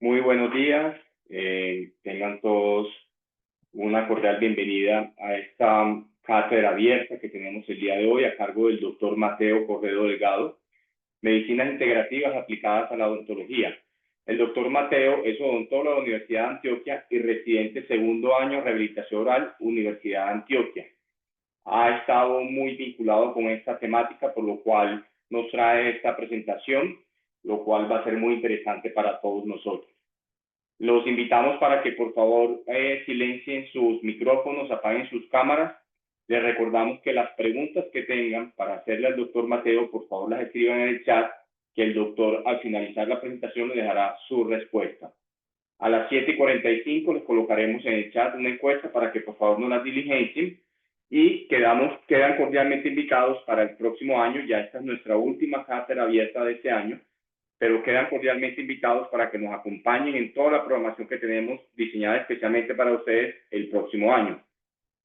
Muy buenos días. Tengan todos una cordial bienvenida a esta cátedra abierta que tenemos el día de hoy a cargo del doctor Mateo Corredo Delgado, Medicinas Integrativas aplicadas a la odontología. El doctor Mateo es odontólogo de la Universidad de Antioquia y residente segundo año Rehabilitación Oral, Universidad de Antioquia. Ha estado muy vinculado con esta temática, por lo cual nos trae esta presentación, lo cual va a ser muy interesante para todos nosotros. Los invitamos para que por favor silencien sus micrófonos, apaguen sus cámaras. Les recordamos que las preguntas que tengan para hacerle al doctor Mateo, por favor las escriban en el chat, que el doctor al finalizar la presentación le dejará su respuesta. A las 7:45 les colocaremos en el chat una encuesta para que por favor no las diligencien y quedan cordialmente invitados para el próximo año. Ya esta es nuestra última cátedra abierta de este año, pero quedan cordialmente invitados para que nos acompañen en toda la programación que tenemos diseñada especialmente para ustedes el próximo año.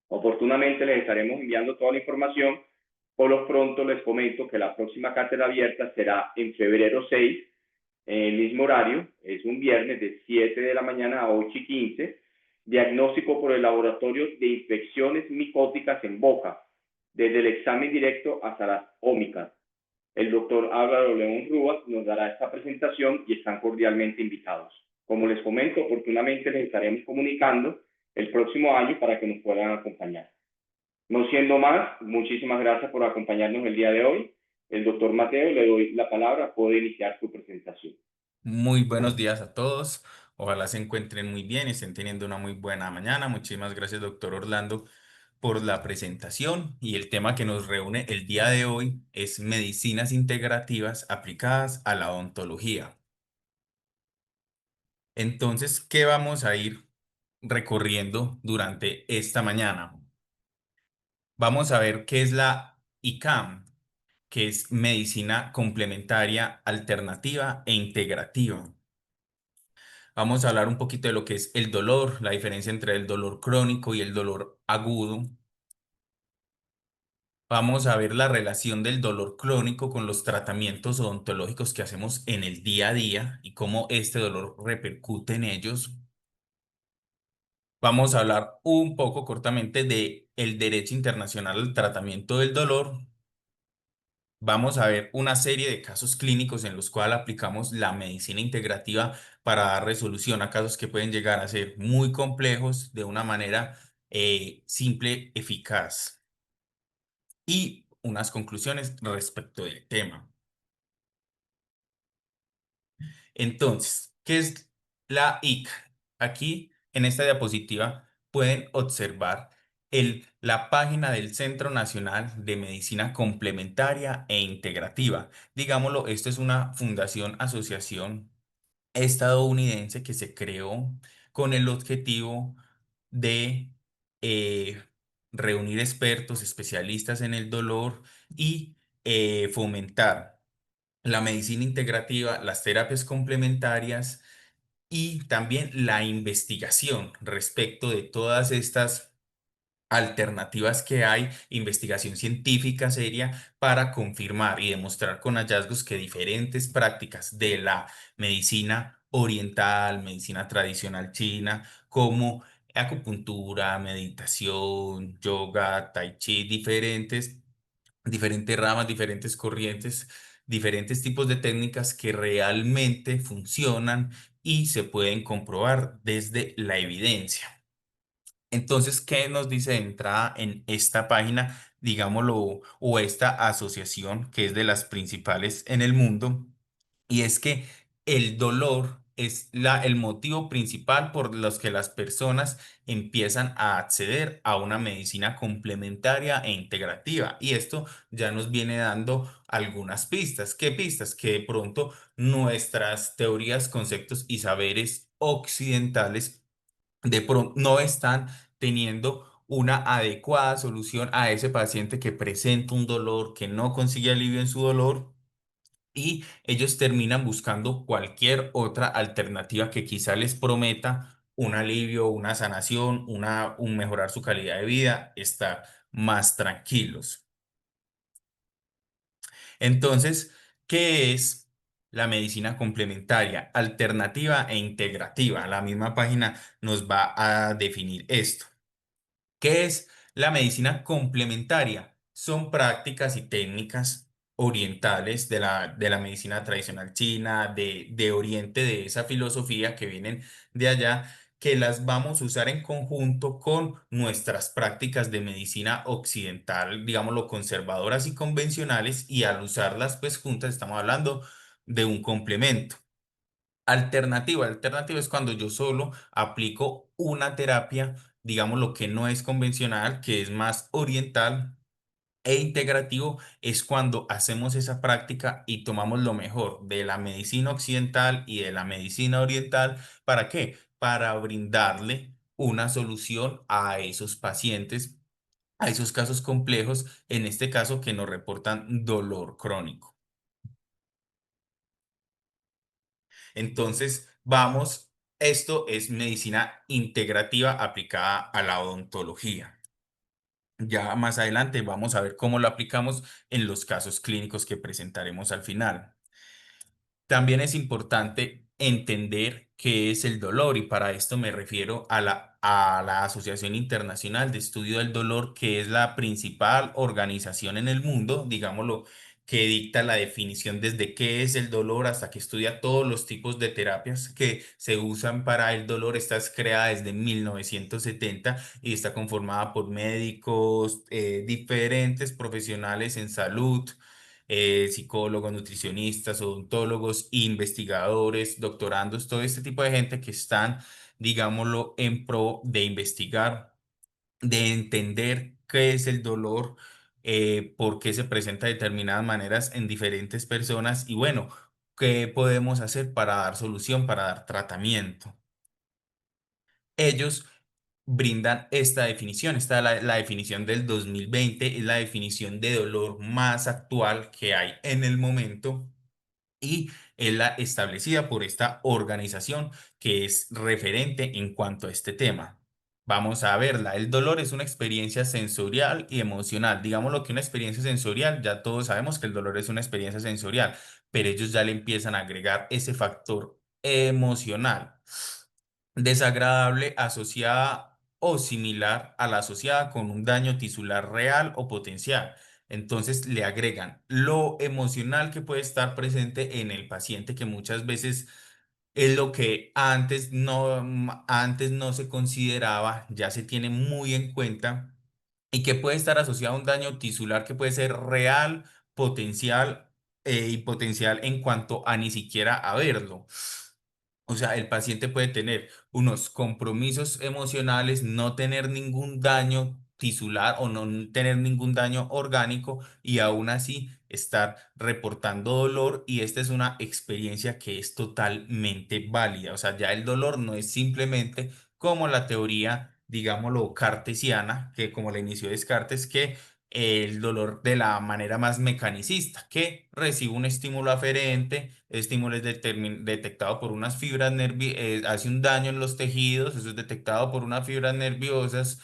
Oportunamente les estaremos enviando toda la información. Por lo pronto les comento que la próxima cátedra abierta será en febrero 6, en el mismo horario, es un viernes de 7 de la mañana a 8:15, diagnóstico por el laboratorio de infecciones micóticas en boca, desde el examen directo hasta las ómicas. El doctor Álvaro León Rúas nos dará esta presentación y están cordialmente invitados. Como les comento, oportunamente les estaremos comunicando el próximo año para que nos puedan acompañar. No siendo más, muchísimas gracias por acompañarnos el día de hoy. El doctor Mateo, le doy la palabra, puede iniciar su presentación. Muy buenos días a todos. Ojalá se encuentren muy bien y estén teniendo una muy buena mañana. Muchísimas gracias, doctor Orlando, por la presentación. Y el tema que nos reúne el día de hoy es medicinas integrativas aplicadas a la odontología. Entonces, ¿qué vamos a ir recorriendo durante esta mañana? Vamos a ver qué es la ICAM, que es medicina complementaria alternativa e integrativa. Vamos a hablar un poquito de lo que es el dolor, la diferencia entre el dolor crónico y el dolor agudo. Vamos a ver la relación del dolor crónico con los tratamientos odontológicos que hacemos en el día a día y cómo este dolor repercute en ellos. Vamos a hablar un poco cortamente de el derecho internacional al tratamiento del dolor. Vamos a ver una serie de casos clínicos en los cuales aplicamos la medicina integrativa para dar resolución a casos que pueden llegar a ser muy complejos de una manera simple, eficaz. Y unas conclusiones respecto del tema. Entonces, ¿qué es la IC? Aquí en esta diapositiva pueden observar la página del Centro Nacional de Medicina Complementaria e Integrativa. Digámoslo, esto es una fundación, asociación estadounidense que se creó con el objetivo de eh, reunir expertos, especialistas en el dolor y fomentar la medicina integrativa, las terapias complementarias y también la investigación respecto de todas estas alternativas que hay, investigación científica seria para confirmar y demostrar con hallazgos que diferentes prácticas de la medicina oriental, medicina tradicional china, como acupuntura, meditación, yoga, tai chi, diferentes ramas, diferentes corrientes, diferentes tipos de técnicas que realmente funcionan y se pueden comprobar desde la evidencia. Entonces, ¿qué nos dice de entrada en esta página, digámoslo, o esta asociación que es de las principales en el mundo? Y es que el dolor es el motivo principal por los que las personas empiezan a acceder a una medicina complementaria e integrativa. Y esto ya nos viene dando algunas pistas. ¿Qué pistas? Que de pronto nuestras teorías, conceptos y saberes occidentales de pronto no están teniendo una adecuada solución a ese paciente que presenta un dolor, que no consigue alivio en su dolor y ellos terminan buscando cualquier otra alternativa que quizá les prometa un alivio, una sanación, un mejorar su calidad de vida, estar más tranquilos. Entonces, ¿qué es? la medicina complementaria, alternativa e integrativa. La misma página nos va a definir esto. ¿Qué es la medicina complementaria? Son prácticas y técnicas orientales de la medicina tradicional china, de Oriente, de esa filosofía que vienen de allá, que las vamos a usar en conjunto con nuestras prácticas de medicina occidental, digámoslo, conservadoras y convencionales, y al usarlas pues juntas estamos hablando de un complemento. Alternativa es cuando yo solo aplico una terapia, digamos lo que no es convencional, que es más oriental, e integrativo es cuando hacemos esa práctica y tomamos lo mejor de la medicina occidental y de la medicina oriental. ¿Para qué? Para brindarle una solución a esos pacientes, a esos casos complejos, en este caso que nos reportan dolor crónico. Entonces, vamos, esto es medicina integrativa aplicada a la odontología. Ya más adelante vamos a ver cómo lo aplicamos en los casos clínicos que presentaremos al final. También es importante entender qué es el dolor y para esto me refiero a la Asociación Internacional de Estudio del Dolor, que es la principal organización en el mundo, digámoslo, que dicta la definición desde qué es el dolor hasta que estudia todos los tipos de terapias que se usan para el dolor. Esta es creada desde 1970 y está conformada por médicos, diferentes profesionales en salud, psicólogos, nutricionistas, odontólogos, investigadores, doctorandos, todo este tipo de gente que están, digámoslo, en pro de investigar, de entender qué es el dolor, por qué se presenta de determinadas maneras en diferentes personas y bueno, qué podemos hacer para dar solución, para dar tratamiento. Ellos brindan esta definición. Esta es la definición del 2020, es la definición de dolor más actual que hay en el momento y es la establecida por esta organización que es referente en cuanto a este tema. Vamos a verla. El dolor es una experiencia sensorial y emocional. Digamos lo que una experiencia sensorial, ya todos sabemos que el dolor es una experiencia sensorial, pero ellos ya le empiezan a agregar ese factor emocional desagradable asociada o similar a la asociada con un daño tisular real o potencial. Entonces le agregan lo emocional que puede estar presente en el paciente, que muchas veces es lo que antes no se consideraba, ya se tiene muy en cuenta y que puede estar asociado a un daño tisular que puede ser real, potencial y potencial en cuanto a ni siquiera a verlo. O sea, el paciente puede tener unos compromisos emocionales, no tener ningún daño tisular o no tener ningún daño orgánico y aún así estar reportando dolor y esta es una experiencia que es totalmente válida. O sea, ya el dolor no es simplemente como la teoría, digámoslo, cartesiana, que como la inició Descartes, que el dolor de la manera más mecanicista, que recibe un estímulo aferente, el estímulo es detectado por unas fibras nerviosas, hace un daño en los tejidos, eso es detectado por unas fibras nerviosas,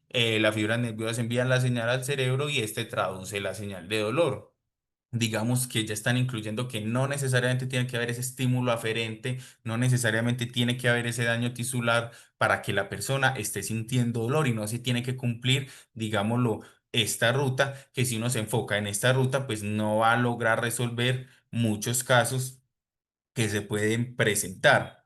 las fibras nerviosas envían la señal al cerebro y este traduce la señal de dolor. Digamos que ya están incluyendo que no necesariamente tiene que haber ese estímulo aferente, no necesariamente tiene que haber ese daño tisular para que la persona esté sintiendo dolor y no se tiene que cumplir, digámoslo, esta ruta, que si uno se enfoca en esta ruta, pues no va a lograr resolver muchos casos que se pueden presentar.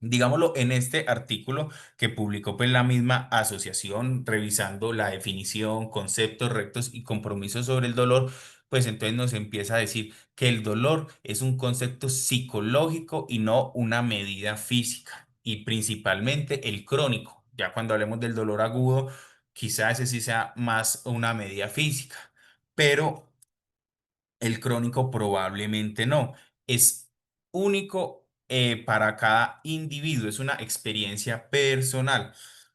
Digámoslo, en este artículo que publicó pues la misma asociación revisando la definición, conceptos rectos y compromisos sobre el dolor, pues entonces nos empieza a decir que el dolor es un concepto psicológico y no una medida física y principalmente el crónico. Ya cuando hablemos del dolor agudo, quizás ese sí sea más una medida física, pero el crónico probablemente no. Es único para cada individuo, es una experiencia personal.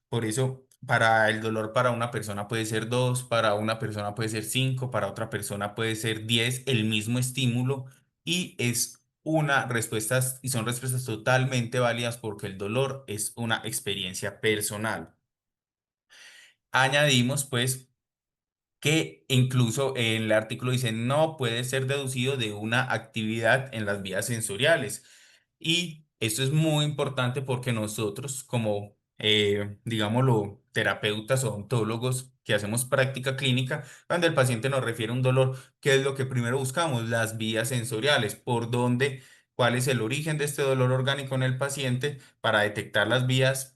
Por eso, para el dolor para una persona puede ser dos, para una persona puede ser cinco, para otra persona puede ser 10, el mismo estímulo y es una respuesta y son respuestas totalmente válidas porque el dolor es una experiencia personal. Añadimos pues que incluso en el artículo dice no puede ser deducido de una actividad en las vías sensoriales. Y esto es muy importante porque nosotros como, digámoslo, terapeutas o odontólogos que hacemos práctica clínica, cuando el paciente nos refiere a un dolor, ¿qué es lo que primero buscamos? Las vías sensoriales, por dónde, cuál es el origen de este dolor orgánico en el paciente para detectar las vías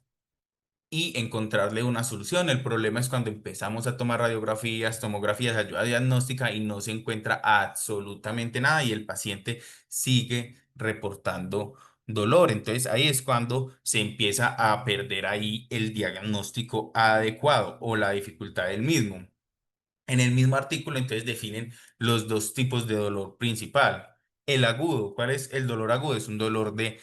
y encontrarle una solución. El problema es cuando empezamos a tomar radiografías, tomografías, ayuda diagnóstica y no se encuentra absolutamente nada y el paciente sigue reportando dolor. Entonces ahí es cuando se empieza a perder ahí el diagnóstico adecuado o la dificultad del mismo. En el mismo artículo entonces definen los dos tipos de dolor principal. El agudo, ¿cuál es el dolor agudo? Es un dolor de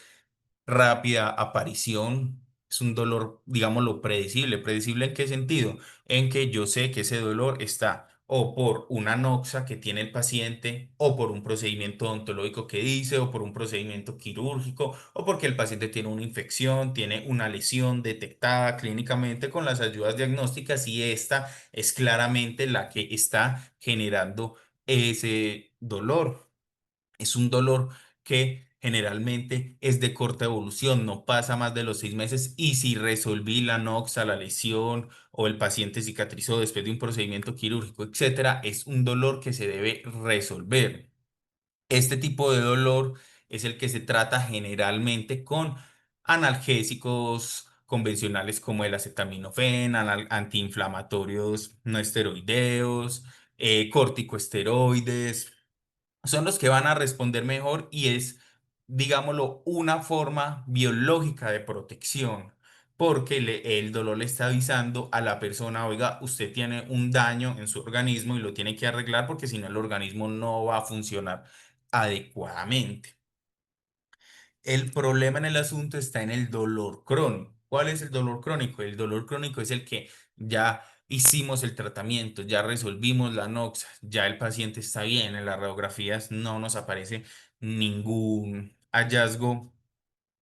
rápida aparición. Es un dolor, digámoslo, predecible. ¿Predecible en qué sentido? En que yo sé que ese dolor está o por una noxa que tiene el paciente, o por un procedimiento odontológico que dice, o por un procedimiento quirúrgico, o porque el paciente tiene una infección, tiene una lesión detectada clínicamente con las ayudas diagnósticas y esta es claramente la que está generando ese dolor. Es un dolor que generalmente es de corta evolución, no pasa más de los 6 meses y si resolví la noxa, la lesión o el paciente cicatrizó después de un procedimiento quirúrgico, etcétera, es un dolor que se debe resolver. Este tipo de dolor es el que se trata generalmente con analgésicos convencionales como el acetaminofén, antiinflamatorios no esteroideos, corticosteroides son los que van a responder mejor y es, digámoslo, una forma biológica de protección, porque el dolor le está avisando a la persona, oiga, usted tiene un daño en su organismo y lo tiene que arreglar porque si no el organismo no va a funcionar adecuadamente. El problema en el asunto está en el dolor crónico. ¿Cuál es el dolor crónico? El dolor crónico es el que ya hicimos el tratamiento, ya resolvimos la noxa, ya el paciente está bien, en las radiografías no nos aparece ningún hallazgo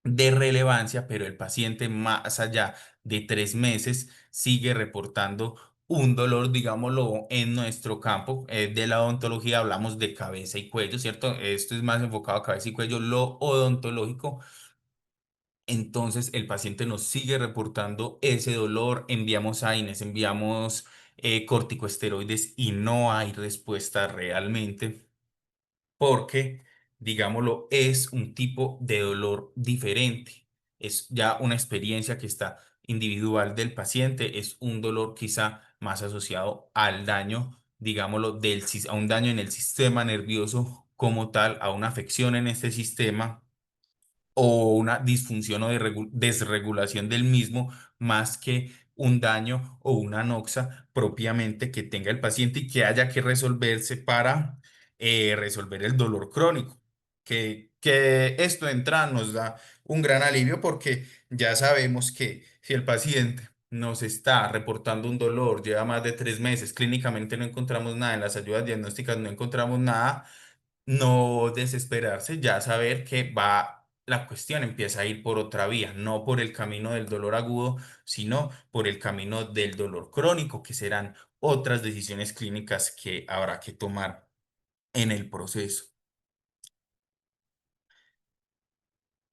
de relevancia, pero el paciente más allá de 3 meses sigue reportando un dolor, digámoslo, en nuestro campo de la odontología hablamos de cabeza y cuello, ¿cierto? Esto es más enfocado a cabeza y cuello, lo odontológico. Entonces el paciente nos sigue reportando ese dolor, enviamos AINES, enviamos corticosteroides y no hay respuesta realmente porque, digámoslo, es un tipo de dolor diferente. Es ya una experiencia que está individual del paciente, es un dolor quizá más asociado al daño, digámoslo, a un daño en el sistema nervioso como tal, a una afección en este sistema o una disfunción o desregulación del mismo, más que un daño o una anoxa propiamente que tenga el paciente y que haya que resolverse para resolver el dolor crónico. Que esto de entrada nos da un gran alivio porque ya sabemos que si el paciente nos está reportando un dolor, lleva más de 3 meses, clínicamente no encontramos nada, en las ayudas diagnósticas no encontramos nada, no desesperarse, ya saber que va, la cuestión empieza a ir por otra vía, no por el camino del dolor agudo, sino por el camino del dolor crónico, que serán otras decisiones clínicas que habrá que tomar en el proceso.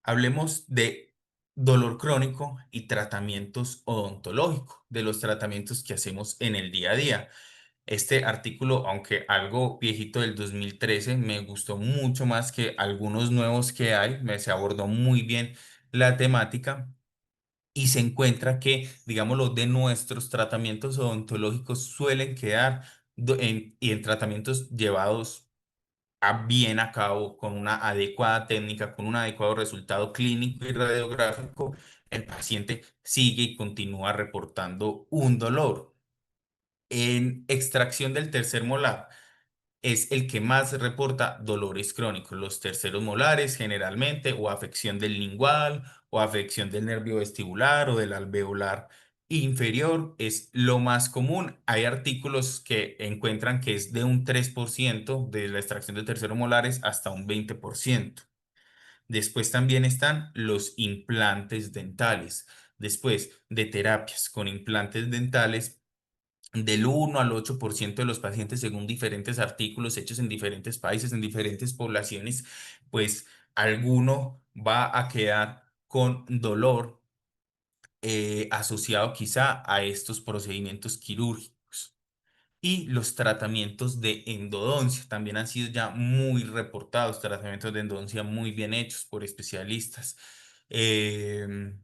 Hablemos de dolor crónico y tratamientos odontológicos, de los tratamientos que hacemos en el día a día. Este artículo, aunque algo viejito del 2013, me gustó mucho más que algunos nuevos que hay. Se abordó muy bien la temática y se encuentra que, digámoslo, de nuestros tratamientos odontológicos suelen quedar y en tratamientos llevados bien a cabo con una adecuada técnica, con un adecuado resultado clínico y radiográfico, el paciente sigue y continúa reportando un dolor. En extracción del tercer molar es el que más reporta dolores crónicos, los terceros molares generalmente, o afección del lingual, o afección del nervio vestibular o del alveolar inferior, es lo más común. Hay artículos que encuentran que es de un 3% de la extracción de terceros molares hasta un 20%. Después también están los implantes dentales. Después de terapias con implantes dentales del 1 al 8% de los pacientes, según diferentes artículos hechos en diferentes países, en diferentes poblaciones, pues alguno va a quedar con dolor asociado quizá a estos procedimientos quirúrgicos. Y los tratamientos de endodoncia también han sido ya muy reportados, tratamientos de endodoncia muy bien hechos por especialistas. Em,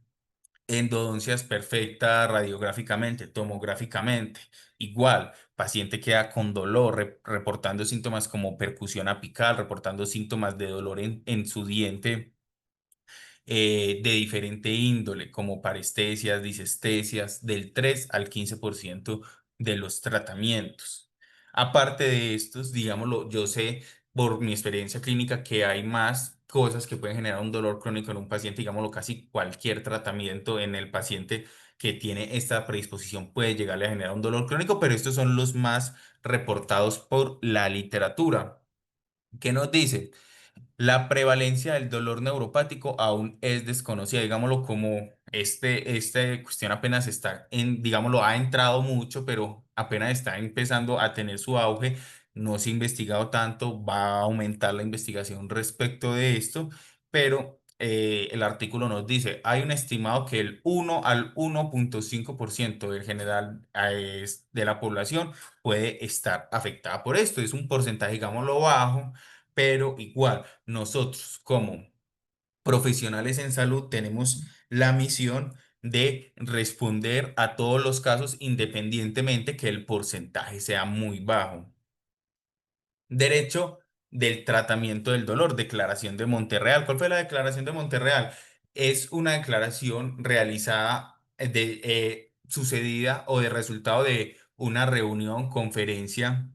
Endodoncias perfecta radiográficamente, tomográficamente. Igual, paciente queda con dolor, reportando síntomas como percusión apical, reportando síntomas de dolor en su diente de diferente índole, como parestesias, disestesias, del 3 al 15% de los tratamientos. Aparte de estos, digámoslo, yo sé por mi experiencia clínica que hay más cosas que pueden generar un dolor crónico en un paciente, digámoslo, casi cualquier tratamiento en el paciente que tiene esta predisposición puede llegarle a generar un dolor crónico, pero estos son los más reportados por la literatura. ¿Qué nos dice? La prevalencia del dolor neuropático aún es desconocida, digámoslo como este cuestión apenas está digámoslo, ha entrado mucho, pero apenas está empezando a tener su auge, no se ha investigado tanto, va a aumentar la investigación respecto de esto, pero el artículo nos dice, hay un estimado que el 1 al 1,5% del general de la población puede estar afectada por esto, es un porcentaje, digámoslo, bajo, pero igual. Nosotros como profesionales en salud tenemos la misión de responder a todos los casos independientemente que el porcentaje sea muy bajo. Derecho del tratamiento del dolor, Declaración de Monterreal. ¿Cuál fue la Declaración de Monterreal? Es una declaración realizada sucedida o de resultado de una reunión, conferencia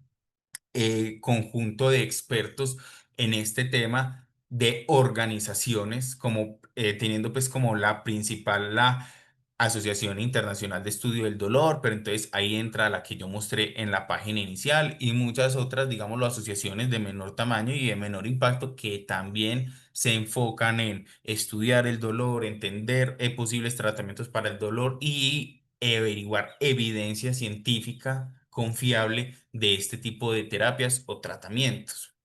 conjunto de expertos en este tema de organizaciones, como teniendo pues como la principal la Asociación Internacional de Estudio del Dolor, pero entonces ahí entra la que yo mostré en la página inicial y muchas otras, digámoslo, asociaciones de menor tamaño y de menor impacto que también se enfocan en estudiar el dolor, entender posibles tratamientos para el dolor y averiguar evidencia científica confiable de este tipo de terapias o tratamientos.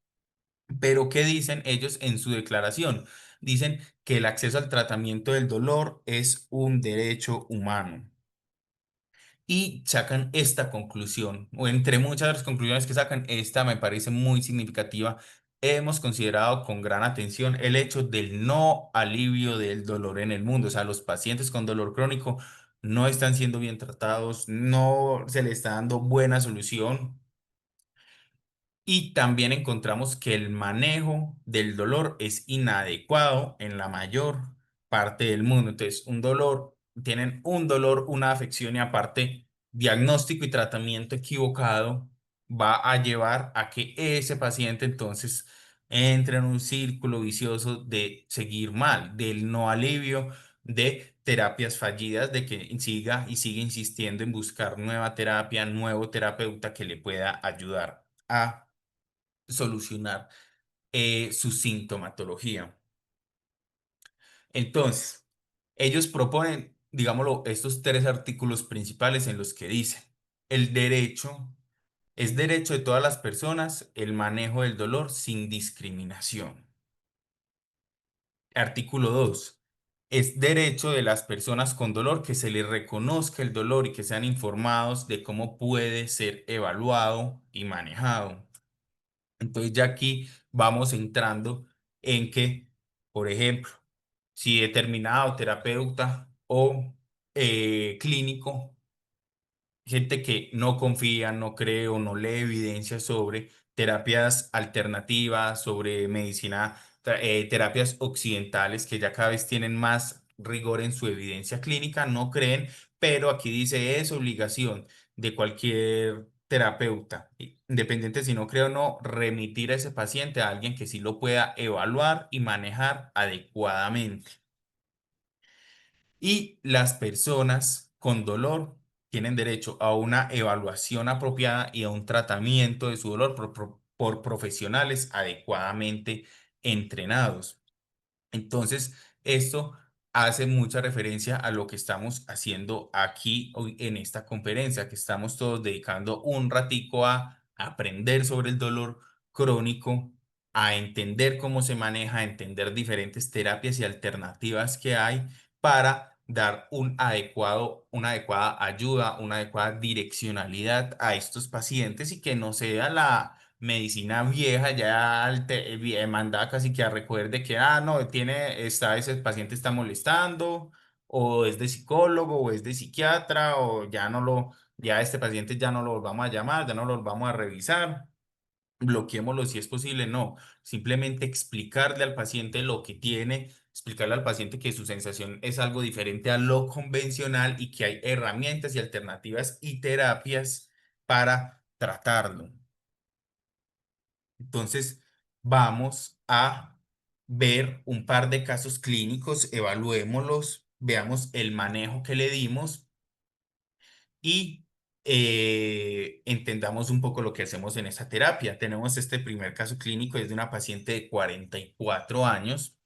Pero ¿qué dicen ellos en su declaración? Dicen que el acceso al tratamiento del dolor es un derecho humano y sacan esta conclusión, o entre muchas de las conclusiones que sacan, esta me parece muy significativa. Hemos considerado con gran atención el hecho del no alivio del dolor en el mundo. O sea, los pacientes con dolor crónico no están siendo bien tratados, no se les está dando buena solución y también encontramos que el manejo del dolor es inadecuado en la mayor parte del mundo. Entonces, tienen un dolor, una afección y aparte diagnóstico y tratamiento equivocado va a llevar a que ese paciente entonces entre en un círculo vicioso de seguir mal, del no alivio, de terapias fallidas, de que siga y sigue insistiendo en buscar nueva terapia, nuevo terapeuta que le pueda ayudar a solucionar su sintomatología. Entonces, ellos proponen, digámoslo, estos tres artículos principales en los que dicen, el derecho, es derecho de todas las personas el manejo del dolor sin discriminación. Artículo 2. Es derecho de las personas con dolor que se les reconozca el dolor y que sean informados de cómo puede ser evaluado y manejado. Entonces ya aquí vamos entrando en que, por ejemplo, si determinado terapeuta o clínico, gente que no confía, no cree o no lee evidencia sobre terapias alternativas, sobre medicina, terapias occidentales que ya cada vez tienen más rigor en su evidencia clínica, no creen, pero aquí dice es obligación de cualquier terapeuta, independiente si no cree o no, remitir a ese paciente a alguien que sí lo pueda evaluar y manejar adecuadamente. Y las personas con dolor tienen derecho a una evaluación apropiada y a un tratamiento de su dolor por profesionales adecuadamente entrenados. Entonces, esto hace mucha referencia a lo que estamos haciendo aquí hoy en esta conferencia, que estamos todos dedicando un ratico a aprender sobre el dolor crónico, a entender cómo se maneja, a entender diferentes terapias y alternativas que hay para dar una adecuada ayuda, una adecuada direccionalidad a estos pacientes y que no sea la medicina vieja ya mandada casi que a recuerde que, no, ese paciente está molestando, o es de psicólogo, o es de psiquiatra, o ya este paciente ya no lo volvamos a llamar, ya no lo volvamos a revisar, bloqueémoslo si es posible. No, simplemente explicarle al paciente lo que tiene, explicarle al paciente que su sensación es algo diferente a lo convencional y que hay herramientas y alternativas y terapias para tratarlo. Entonces, vamos a ver un par de casos clínicos, evaluémoslos, veamos el manejo que le dimos y entendamos un poco lo que hacemos en esa terapia. Tenemos este primer caso clínico, es de una paciente de 44 años.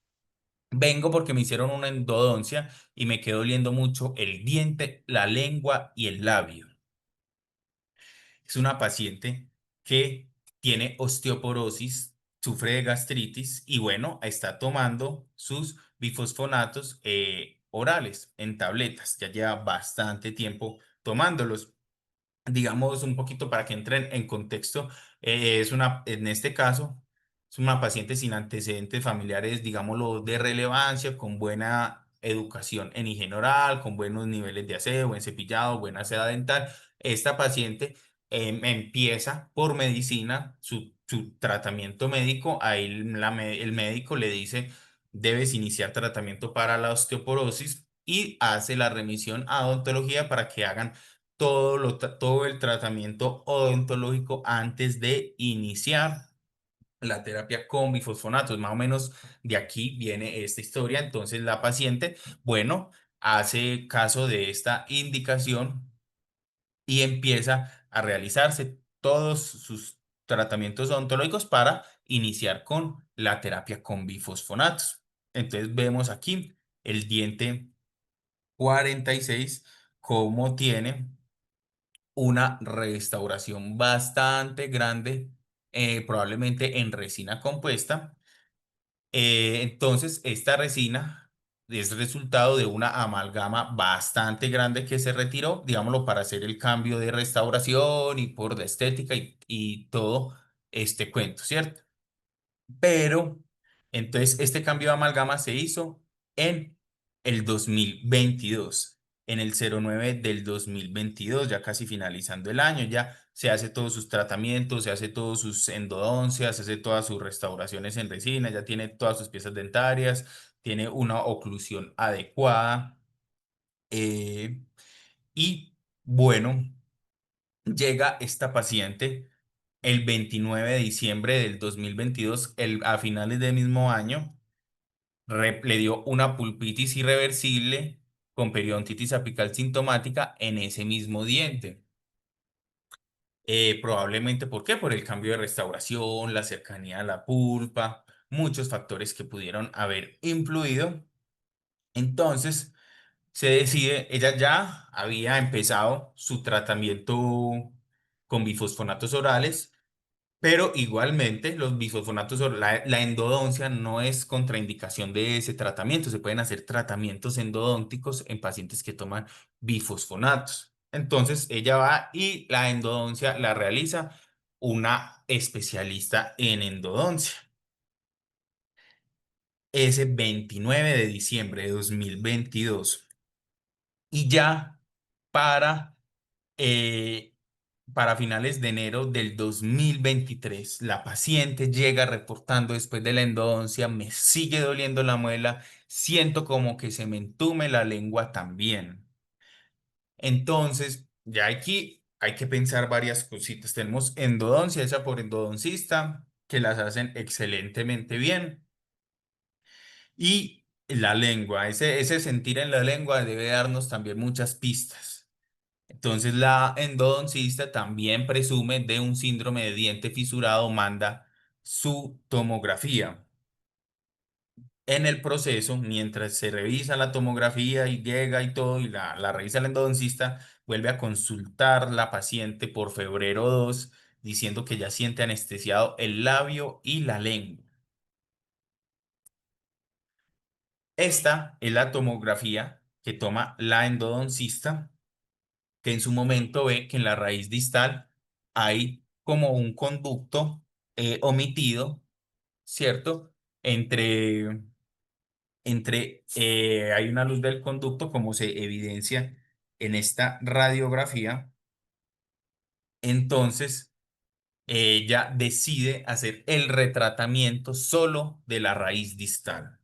Vengo porque me hicieron una endodoncia y me quedó oliendo mucho el diente, la lengua y el labio. Es una paciente que tiene osteoporosis, sufre de gastritis y bueno, está tomando sus bifosfonatos orales en tabletas. Ya lleva bastante tiempo tomándolos. Digamos un poquito para que entren en contexto, en este caso, es una paciente sin antecedentes familiares, digámoslo, de relevancia, con buena educación en higiene oral, con buenos niveles de aseo, buen cepillado, buena seda dental. Esta paciente empieza por medicina su tratamiento médico. Ahí el médico le dice, debes iniciar tratamiento para la osteoporosis y hace la remisión a odontología para que hagan todo el tratamiento odontológico antes de iniciar la terapia con bifosfonatos. Más o menos de aquí viene esta historia. Entonces la paciente, bueno, hace caso de esta indicación y empieza a realizarse todos sus tratamientos odontológicos para iniciar con la terapia con bifosfonatos. Entonces vemos aquí el diente 46 cómo tiene una restauración bastante grande, probablemente en resina compuesta. Entonces, esta resina es resultado de una amalgama bastante grande que se retiró, digámoslo, para hacer el cambio de restauración y por la estética y todo este cuento, ¿cierto? Pero, entonces, este cambio de amalgama se hizo en el 2022, en el 09 del 2022, ya casi finalizando el año, ya se hace todos sus tratamientos, se hace todos sus endodoncias, se hace todas sus restauraciones en resina, ya tiene todas sus piezas dentarias, tiene una oclusión adecuada. eh, y bueno, llega esta paciente el 29 de diciembre del 2022, a finales del mismo año, le dio una pulpitis irreversible con periodontitis apical sintomática en ese mismo diente. Probablemente, ¿por qué? Por el cambio de restauración, la cercanía a la pulpa, muchos factores que pudieron haber influido. Entonces, se decide, ella ya había empezado su tratamiento con bifosfonatos orales, pero igualmente los bisfosfonatos, la endodoncia no es contraindicación de ese tratamiento. Se pueden hacer tratamientos endodónticos en pacientes que toman bifosfonatos. Entonces ella va y la endodoncia la realiza una especialista en endodoncia. Ese 29 de diciembre de 2022. Y ya para eh, para finales de enero del 2023, la paciente llega reportando después de la endodoncia, me sigue doliendo la muela, siento como que se me entume la lengua también. Entonces, ya aquí hay que pensar varias cositas. Tenemos endodoncia, esa por endodoncista, que las hacen excelentemente bien. Y la lengua, ese sentir en la lengua debe darnos también muchas pistas. Entonces la endodoncista también presume de un síndrome de diente fisurado, manda su tomografía. En el proceso, mientras se revisa la tomografía y llega y todo, y la revisa el endodoncista, vuelve a consultar la paciente por febrero 2 diciendo que ya siente anestesiado el labio y la lengua. Esta es la tomografía que toma la endodoncista, que en su momento ve que en la raíz distal hay como un conducto omitido, ¿cierto? Hay una luz del conducto, como se evidencia en esta radiografía. Entonces, ella decide hacer el retratamiento solo de la raíz distal.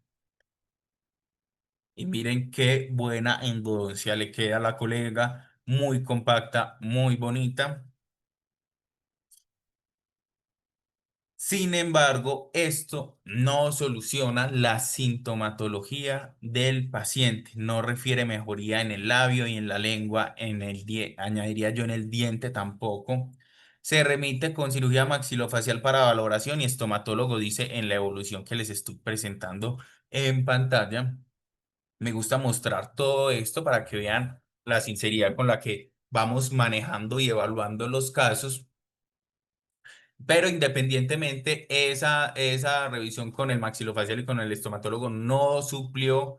Y miren qué buena endodoncia le queda a la colega, muy compacta, muy bonita. Sin embargo, esto no soluciona la sintomatología del paciente, no refiere mejoría en el labio y en la lengua, añadiría yo en el diente tampoco. Se remite con cirugía maxilofacial para valoración y estomatólogo dice en la evolución que les estoy presentando en pantalla. Me gusta mostrar todo esto para que vean la sinceridad con la que vamos manejando y evaluando los casos. Pero independientemente, esa revisión con el maxilofacial y con el estomatólogo no suplió,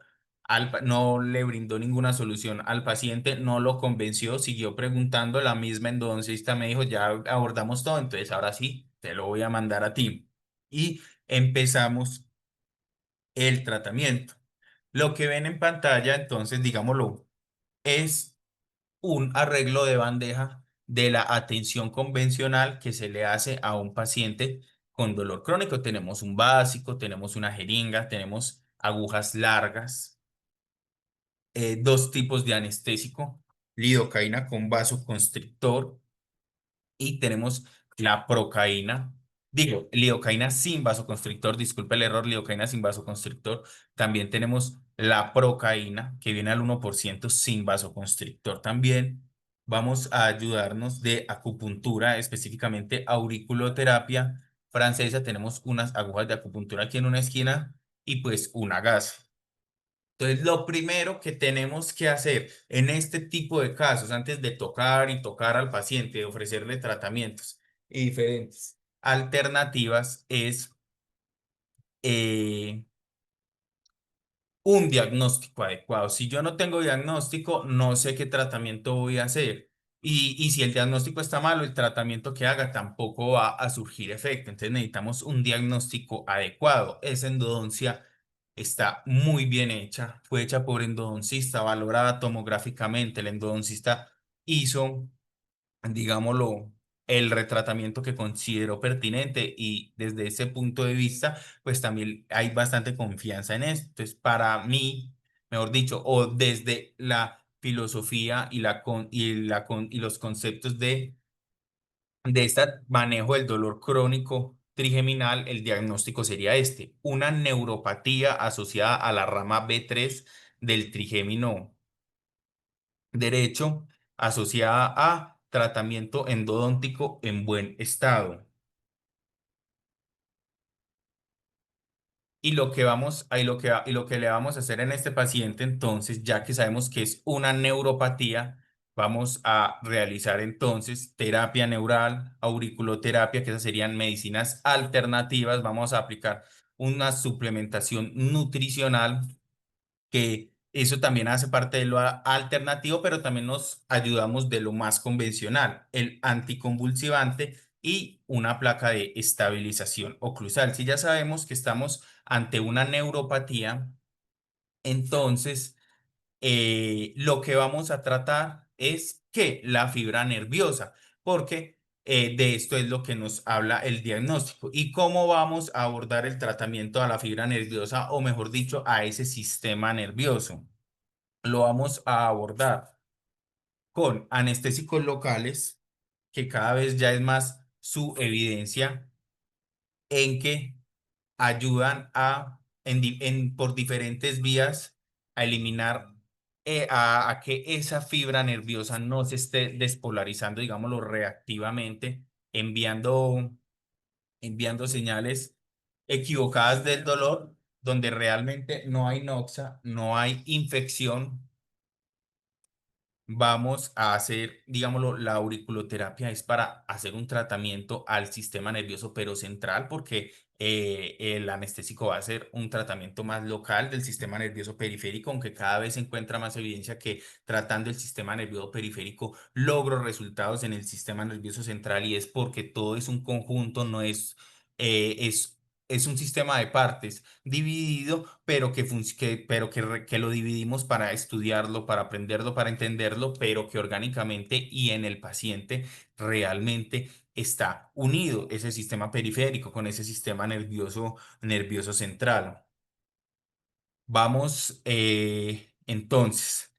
no le brindó ninguna solución al paciente, no lo convenció, siguió preguntando. La misma endodoncista me dijo, ya abordamos todo, entonces ahora sí, te lo voy a mandar a ti. Y empezamos el tratamiento. Lo que ven en pantalla, entonces, digámoslo, es un arreglo de bandeja de la atención convencional que se le hace a un paciente con dolor crónico. Tenemos un básico, tenemos una jeringa, tenemos agujas largas, dos tipos de anestésico, lidocaína con vasoconstrictor y tenemos la procaína. Digo, lidocaína sin vasoconstrictor, disculpe el error, lidocaína sin vasoconstrictor. También tenemos la procaína, que viene al 1% sin vasoconstrictor también. Vamos a ayudarnos de acupuntura, específicamente auriculoterapia francesa. Tenemos unas agujas de acupuntura aquí en una esquina y pues una gasa. Entonces, lo primero que tenemos que hacer en este tipo de casos, antes de tocar y tocar al paciente, de ofrecerle tratamientos y diferentes alternativas, es eh, un diagnóstico adecuado. Si yo no tengo diagnóstico, no sé qué tratamiento voy a hacer. Y si el diagnóstico está malo, el tratamiento que haga tampoco va a surgir efecto. Entonces necesitamos un diagnóstico adecuado. Esa endodoncia está muy bien hecha. Fue hecha por endodoncista, valorada tomográficamente. El endodoncista hizo, digámoslo, el retratamiento que considero pertinente y desde ese punto de vista, pues también hay bastante confianza en esto. Entonces, para mí, mejor dicho, o desde la filosofía y los conceptos de este manejo del dolor crónico trigeminal, el diagnóstico sería este: una neuropatía asociada a la rama B3 del trigémino derecho, asociada a tratamiento endodóntico en buen estado. Y lo que le vamos a hacer en este paciente, entonces, ya que sabemos que es una neuropatía, vamos a realizar entonces terapia neural, auriculoterapia, que esas serían medicinas alternativas. Vamos a aplicar una suplementación nutricional, que eso también hace parte de lo alternativo, pero también nos ayudamos de lo más convencional, el anticonvulsivante y una placa de estabilización oclusal. Si ya sabemos que estamos ante una neuropatía, entonces lo que vamos a tratar es que la fibra nerviosa, porque de esto es lo que nos habla el diagnóstico y cómo vamos a abordar el tratamiento a la fibra nerviosa, o mejor dicho, a ese sistema nervioso. Lo vamos a abordar con anestésicos locales, que cada vez ya es más su evidencia en que ayudan por diferentes vías a eliminar, a que esa fibra nerviosa no se esté despolarizando, digámoslo, reactivamente, enviando señales equivocadas del dolor, donde realmente no hay noxa, no hay infección, vamos a hacer, digámoslo, la auriculoterapia es para hacer un tratamiento al sistema nervioso pero central, porque el anestésico va a hacer un tratamiento más local del sistema nervioso periférico, aunque cada vez se encuentra más evidencia que tratando el sistema nervioso periférico logro resultados en el sistema nervioso central, y es porque todo es un conjunto, no es, es un sistema de partes dividido, pero que lo dividimos para estudiarlo, para aprenderlo, para entenderlo, pero que orgánicamente y en el paciente realmente está unido ese sistema periférico con ese sistema nervioso central. Vamos, entonces,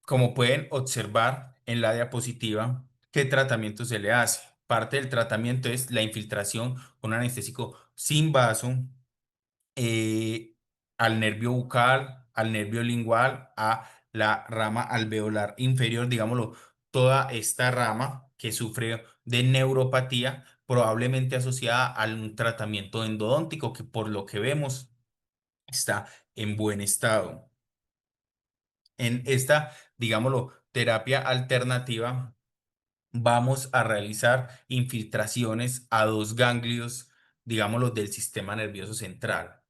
como pueden observar en la diapositiva, ¿qué tratamiento se le hace? Parte del tratamiento es la infiltración con un anestésico sin vaso, eh, al nervio bucal, al nervio lingual, a la rama alveolar inferior, digámoslo, toda esta rama que sufre de neuropatía, probablemente asociada a un tratamiento endodóntico que por lo que vemos está en buen estado. En esta, digámoslo, terapia alternativa, vamos a realizar infiltraciones a dos ganglios, digámoslo, del sistema nervioso central.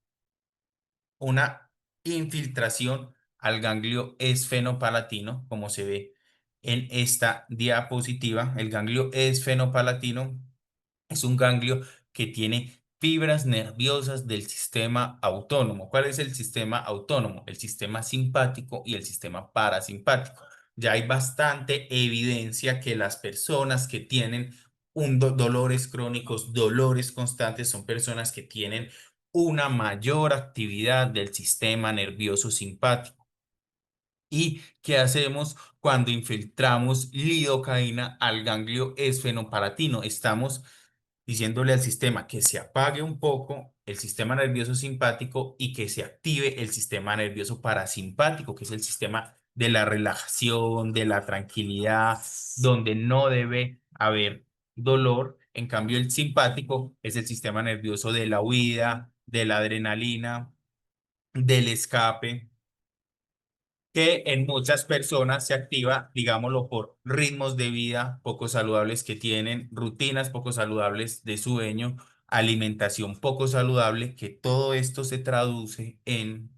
Una infiltración al ganglio esfenopalatino, como se ve en esta diapositiva. El ganglio esfenopalatino es un ganglio que tiene fibras nerviosas del sistema autónomo. ¿Cuál es el sistema autónomo? El sistema simpático y el sistema parasimpático. Ya hay bastante evidencia que las personas que tienen dolores crónicos, dolores constantes, son personas que tienen una mayor actividad del sistema nervioso simpático. ¿Y qué hacemos cuando infiltramos lidocaína al ganglio esfenopalatino? Estamos diciéndole al sistema que se apague un poco el sistema nervioso simpático y que se active el sistema nervioso parasimpático, que es el sistema de la relajación, de la tranquilidad, donde no debe haber dolor. En cambio, el simpático es el sistema nervioso de la huida, de la adrenalina, del escape, que en muchas personas se activa, digámoslo, por ritmos de vida poco saludables que tienen, rutinas poco saludables de sueño, alimentación poco saludable, que todo esto se traduce en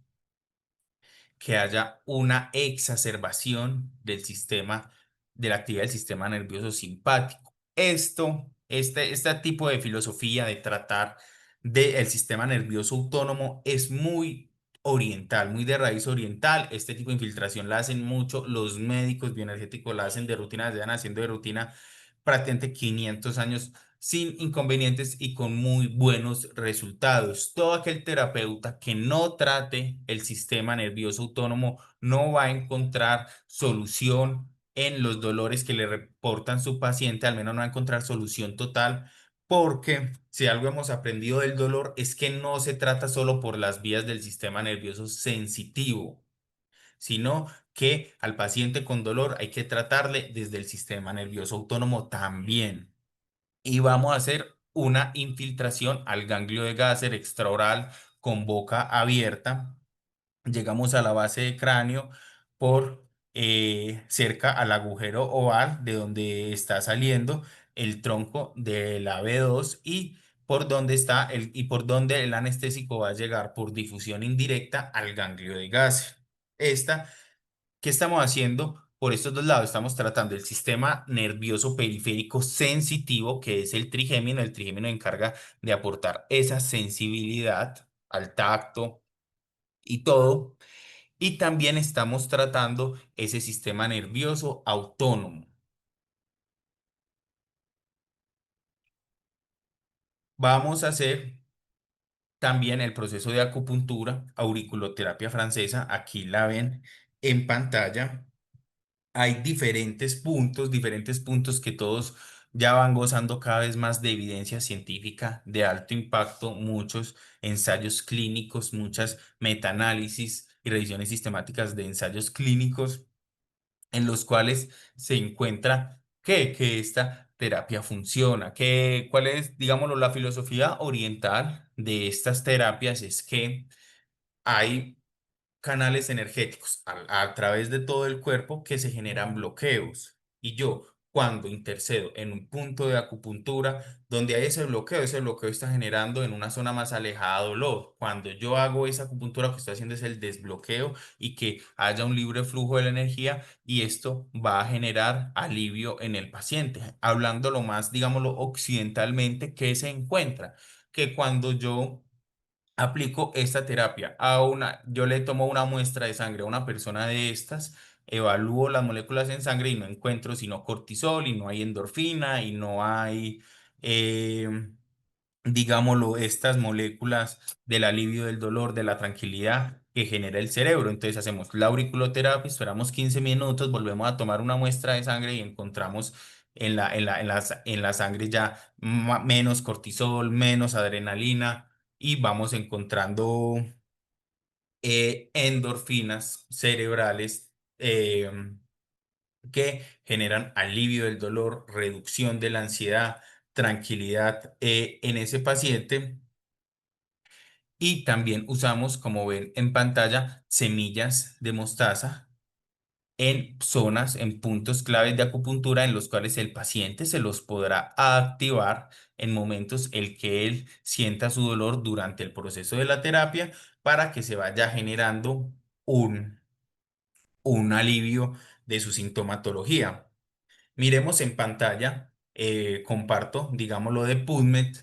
que haya una exacerbación del sistema, de la actividad del sistema nervioso simpático. Este tipo de filosofía de tratar del sistema nervioso autónomo es muy oriental, muy de raíz oriental. Este tipo de infiltración la hacen mucho los médicos bioenergéticos, la hacen de rutina, la llevan haciendo de rutina prácticamente 500 años sin inconvenientes y con muy buenos resultados. Todo aquel terapeuta que no trate el sistema nervioso autónomo no va a encontrar solución en los dolores que le reportan su paciente, al menos no va a encontrar solución total, porque si algo hemos aprendido del dolor es que no se trata solo por las vías del sistema nervioso sensitivo, sino que al paciente con dolor hay que tratarle desde el sistema nervioso autónomo también. Y vamos a hacer una infiltración al ganglio de Gasser extraoral con boca abierta. Llegamos a la base de cráneo por cerca al agujero oval de donde está saliendo el tronco de la B2, y por donde está y por donde el anestésico va a llegar por difusión indirecta al ganglio de Gasser. Esta ¿Qué estamos haciendo? Por estos dos lados estamos tratando el sistema nervioso periférico sensitivo, que es el trigémino. El trigémino encarga de aportar esa sensibilidad al tacto y todo. Y también estamos tratando ese sistema nervioso autónomo. Vamos a hacer también el proceso de acupuntura, auriculoterapia francesa. Aquí la ven en pantalla. Hay diferentes puntos que todos ya van gozando cada vez más de evidencia científica de alto impacto, muchos ensayos clínicos, muchas metaanálisis y revisiones sistemáticas de ensayos clínicos en los cuales se encuentra que esta terapia funciona. ¿Cuál es, digámoslo, la filosofía oriental de estas terapias? Es que hay canales energéticos a través de todo el cuerpo que se generan bloqueos. Y yo, cuando intercedo en un punto de acupuntura donde hay ese bloqueo está generando en una zona más alejada dolor. Cuando yo hago esa acupuntura, lo que estoy haciendo es el desbloqueo y que haya un libre flujo de la energía y esto va a generar alivio en el paciente. Hablándolo más, digámoslo, occidentalmente, ¿qué se encuentra? Que cuando yo aplico esta terapia yo le tomo una muestra de sangre a una persona de estas, evalúo las moléculas en sangre y no encuentro sino cortisol y no hay endorfina y no hay, eh, digámoslo, estas moléculas del alivio del dolor, de la tranquilidad que genera el cerebro. Entonces hacemos la auriculoterapia, esperamos 15 minutos, volvemos a tomar una muestra de sangre y encontramos en la sangre ya menos cortisol, menos adrenalina y vamos encontrando endorfinas cerebrales que generan alivio del dolor, reducción de la ansiedad, tranquilidad en ese paciente. Y también usamos, como ven en pantalla, semillas de mostaza en zonas, en puntos claves de acupuntura en los cuales el paciente se los podrá activar en momentos el que él sienta su dolor durante el proceso de la terapia para que se vaya generando un, un alivio de su sintomatología. Miremos en pantalla, comparto, digámoslo de PubMed,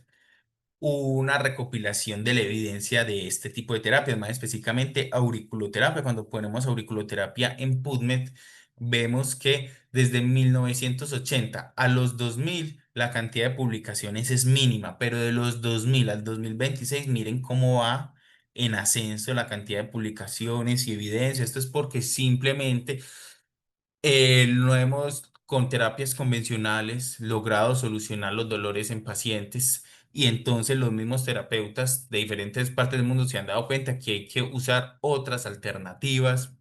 una recopilación de la evidencia de este tipo de terapias, más específicamente auriculoterapia. Cuando ponemos auriculoterapia en PubMed, vemos que desde 1980 a los 2000 la cantidad de publicaciones es mínima, pero de los 2000 al 2026 miren cómo va en ascenso la cantidad de publicaciones y evidencia. Esto es porque simplemente no hemos, con terapias convencionales, logrado solucionar los dolores en pacientes y entonces los mismos terapeutas de diferentes partes del mundo se han dado cuenta que hay que usar otras alternativas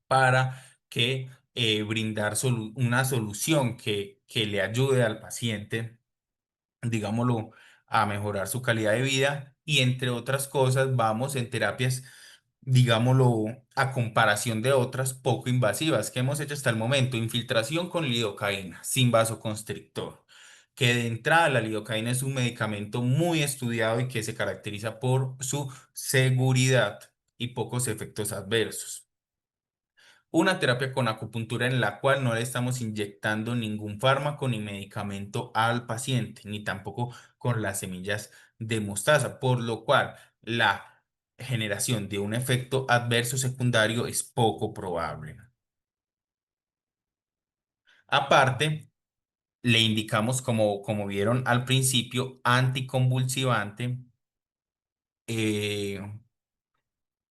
para que brindar una solución que le ayude al paciente, digámoslo, a mejorar su calidad de vida y entre otras cosas vamos en terapias, digámoslo, a comparación de otras poco invasivas que hemos hecho hasta el momento, infiltración con lidocaína sin vasoconstrictor, que de entrada la lidocaína es un medicamento muy estudiado y que se caracteriza por su seguridad y pocos efectos adversos. Una terapia con acupuntura en la cual no le estamos inyectando ningún fármaco ni medicamento al paciente, ni tampoco con las semillas de mostaza, por lo cual la generación de un efecto adverso secundario es poco probable. Aparte, le indicamos, como vieron al principio, anticonvulsivante. eh,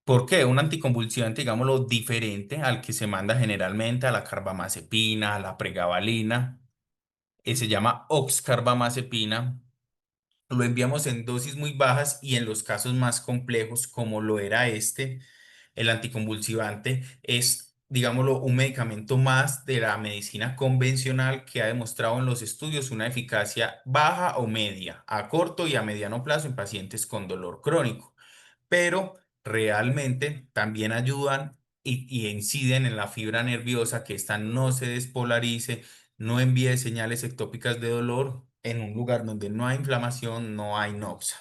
¿Por qué? Un anticonvulsivante, digámoslo, diferente al que se manda generalmente a la carbamazepina, a la pregabalina. Se llama oxcarbamazepina. Lo enviamos en dosis muy bajas y en los casos más complejos, como lo era este, el anticonvulsivante es, digámoslo, un medicamento más de la medicina convencional que ha demostrado en los estudios una eficacia baja o media, a corto y a mediano plazo en pacientes con dolor crónico, pero realmente también ayudan y inciden en la fibra nerviosa, que ésta no se despolarice, no envíe señales ectópicas de dolor en un lugar donde no hay inflamación, no hay noxa.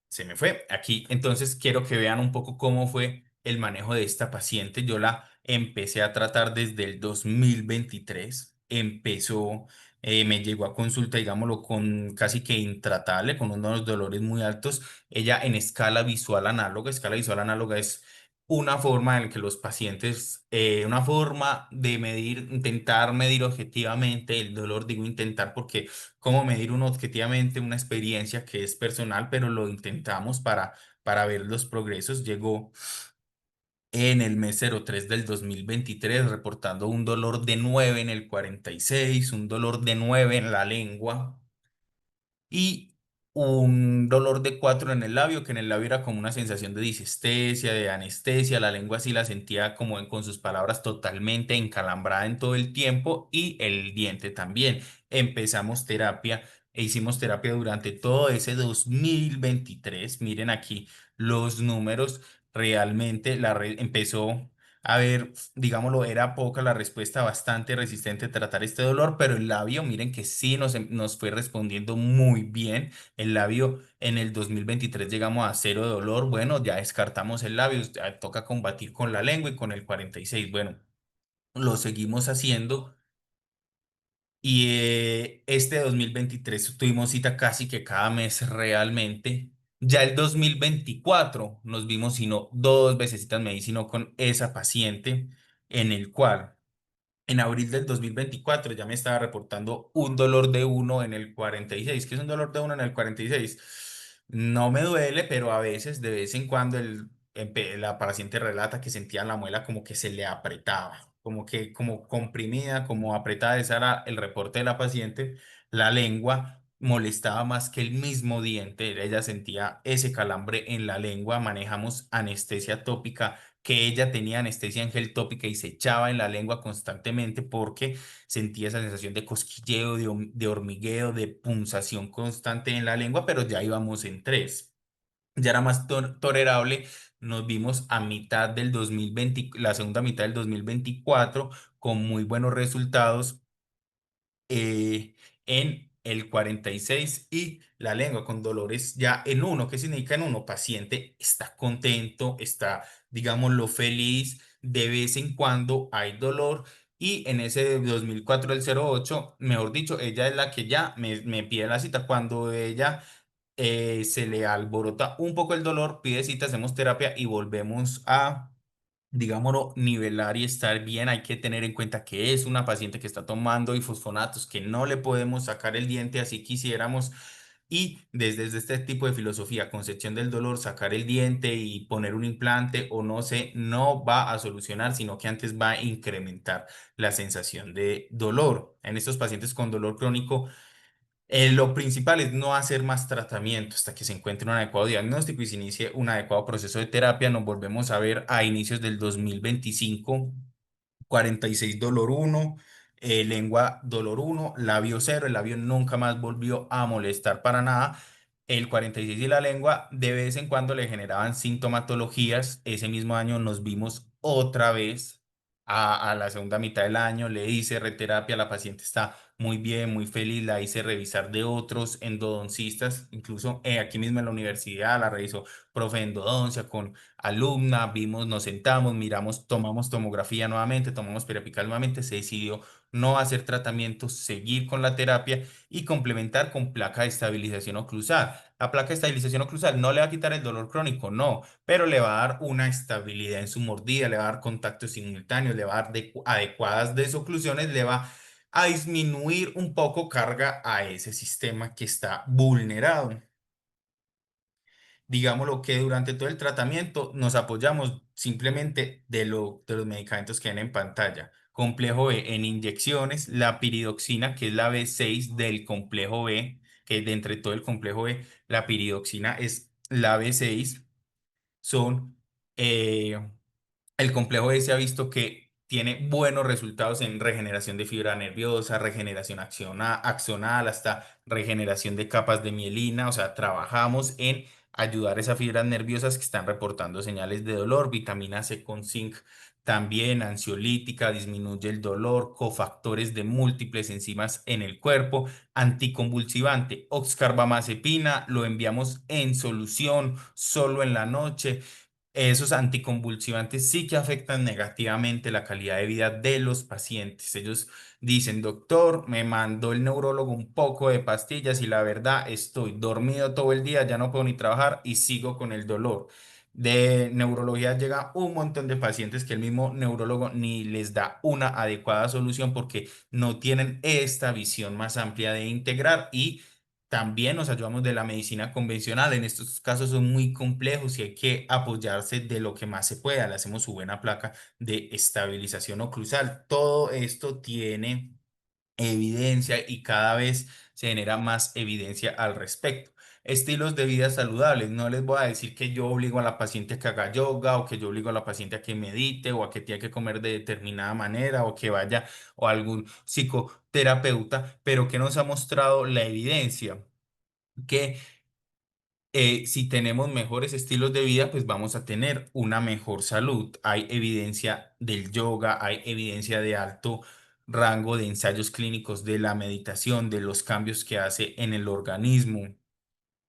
Se me fue. Aquí, entonces, quiero que vean un poco cómo fue el manejo de esta paciente. Yo la empecé a tratar desde el 2023. Me llegó a consulta, digámoslo, con casi que intratable, con unos dolores muy altos. Ella en escala visual análoga. Escala visual análoga es una forma en que los pacientes, una forma de medir, intentar medir objetivamente el dolor. Digo intentar porque cómo medir uno objetivamente una experiencia que es personal, pero lo intentamos para ver los progresos. Llegó en el mes 03 del 2023 reportando un dolor de 9 en el 46, un dolor de 9 en la lengua. Y un dolor de 4 en el labio, que en el labio era como una sensación de disestesia, de anestesia, la lengua sí la sentía como con sus palabras totalmente encalambrada en todo el tiempo y el diente también. Empezamos terapia e hicimos terapia durante todo ese 2023. Miren aquí los números, realmente la red empezó a ver, digámoslo, era poca la respuesta, bastante resistente a tratar este dolor, pero el labio, miren que sí nos fue respondiendo muy bien. El labio en el 2023 llegamos a cero dolor. Bueno, ya descartamos el labio, ya toca combatir con la lengua y con el 46. Bueno, lo seguimos haciendo. Y este 2023 tuvimos cita casi que cada mes realmente. Ya el 2024 nos vimos, sino dos veces me di, sino con esa paciente en el cual en abril del 2024 ya me estaba reportando un dolor de uno en el 46. ¿Qué es un dolor de uno en el 46? No me duele, pero a veces, de vez en cuando, la paciente relata que sentía la muela como que se le apretaba, como que como comprimida, como apretada. Ese era el reporte de la paciente. La lengua molestaba más que el mismo diente. Ella sentía ese calambre en la lengua. Manejamos anestesia tópica, que ella tenía anestesia en gel tópica y se echaba en la lengua constantemente porque sentía esa sensación de cosquilleo, de hormigueo, de punzación constante en la lengua, pero ya íbamos en tres. Ya era más tolerable. Nos vimos a mitad del 2020, la segunda mitad del 2024, con muy buenos resultados eh, en el 46 y la lengua con dolores ya en uno. ¿Qué significa en uno? Paciente está contento, está, digámoslo, feliz, de vez en cuando hay dolor. Y en ese de 2004 el 08 mejor dicho, ella es la que ya me pide la cita. Cuando ella se le alborota un poco el dolor, pide cita, hacemos terapia y volvemos a, digámoslo, nivelar y estar bien. Hay que tener en cuenta que es una paciente que está tomando ifosfonatos, que no le podemos sacar el diente así quisiéramos. Y desde este tipo de filosofía, concepción del dolor, sacar el diente y poner un implante o no sé, no va a solucionar, sino que antes va a incrementar la sensación de dolor. En estos pacientes con dolor crónico, lo principal es no hacer más tratamiento hasta que se encuentre un adecuado diagnóstico y se inicie un adecuado proceso de terapia. Nos volvemos a ver a inicios del 2025. 46 dolor uno, lengua dolor uno, labio cero. El labio nunca más volvió a molestar para nada. El 46 y la lengua de vez en cuando le generaban sintomatologías. Ese mismo año nos vimos otra vez a la segunda mitad del año. Le hice reterapia, la paciente está muy bien, muy feliz. La hice revisar de otros endodoncistas, incluso aquí mismo en la universidad la revisó profe de endodoncia con alumna. Vimos, nos sentamos, miramos, tomamos tomografía nuevamente, tomamos periapical nuevamente. Se decidió no hacer tratamiento, seguir con la terapia y complementar con placa de estabilización oclusal. La placa de estabilización oclusal no le va a quitar el dolor crónico, no, pero le va a dar una estabilidad en su mordida, le va a dar contactos simultáneos, le va a dar adecuadas desoclusiones, le va a disminuir un poco carga a ese sistema que está vulnerado. Digámoslo que durante todo el tratamiento nos apoyamos simplemente de los medicamentos que ven en pantalla. Complejo B en inyecciones, la piridoxina, que es la B6 del complejo B, que de entre todo el complejo B, la piridoxina es la B6. Son eh, el complejo B se ha visto que tiene buenos resultados en regeneración de fibra nerviosa, regeneración axonal, hasta regeneración de capas de mielina. O sea, trabajamos en ayudar a esas fibras nerviosas que están reportando señales de dolor. Vitamina C con zinc también, ansiolítica, disminuye el dolor, cofactores de múltiples enzimas en el cuerpo, anticonvulsivante, oxcarbamazepina, lo enviamos en solución solo en la noche. Esos anticonvulsivantes sí que afectan negativamente la calidad de vida de los pacientes. Ellos dicen, doctor, me mandó el neurólogo un poco de pastillas y la verdad estoy dormido todo el día, ya no puedo ni trabajar y sigo con el dolor. De neurología llega un montón de pacientes que el mismo neurólogo ni les da una adecuada solución porque no tienen esta visión más amplia de integrar. Y también nos ayudamos de la medicina convencional. En estos casos son muy complejos y hay que apoyarse de lo que más se pueda. Le hacemos su buena placa de estabilización oclusal. Todo esto tiene evidencia y cada vez se genera más evidencia al respecto. estilos de vida saludables. No les voy a decir que yo obligo a la paciente a que haga yoga o que yo obligo a la paciente a que medite o a que tiene que comer de determinada manera o que vaya o a algún psicoterapeuta, pero que nos ha mostrado la evidencia que si tenemos mejores estilos de vida, pues vamos a tener una mejor salud. Hay evidencia del yoga, hay evidencia de alto rango de ensayos clínicos de la meditación, de los cambios que hace en el organismo,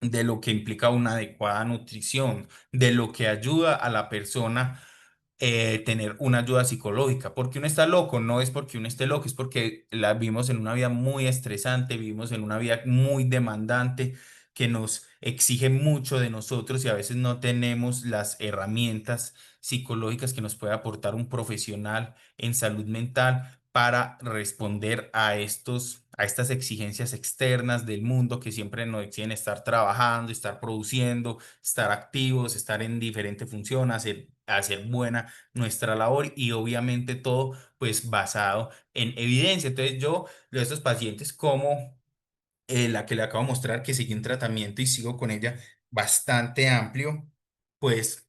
de lo que implica una adecuada nutrición, de lo que ayuda a la persona tener una ayuda psicológica. Porque uno está loco, no es porque uno esté loco, es porque la vivimos en una vida muy estresante, vivimos en una vida muy demandante que nos exige mucho de nosotros y a veces no tenemos las herramientas psicológicas que nos puede aportar un profesional en salud mental para responder a estas exigencias externas del mundo que siempre nos exigen estar trabajando, estar produciendo, estar activos, estar en diferentes funciones, hacer buena nuestra labor y obviamente todo pues basado en evidencia. Entonces yo de estos pacientes como la que le acabo de mostrar que sigue un tratamiento y sigo con ella bastante amplio, pues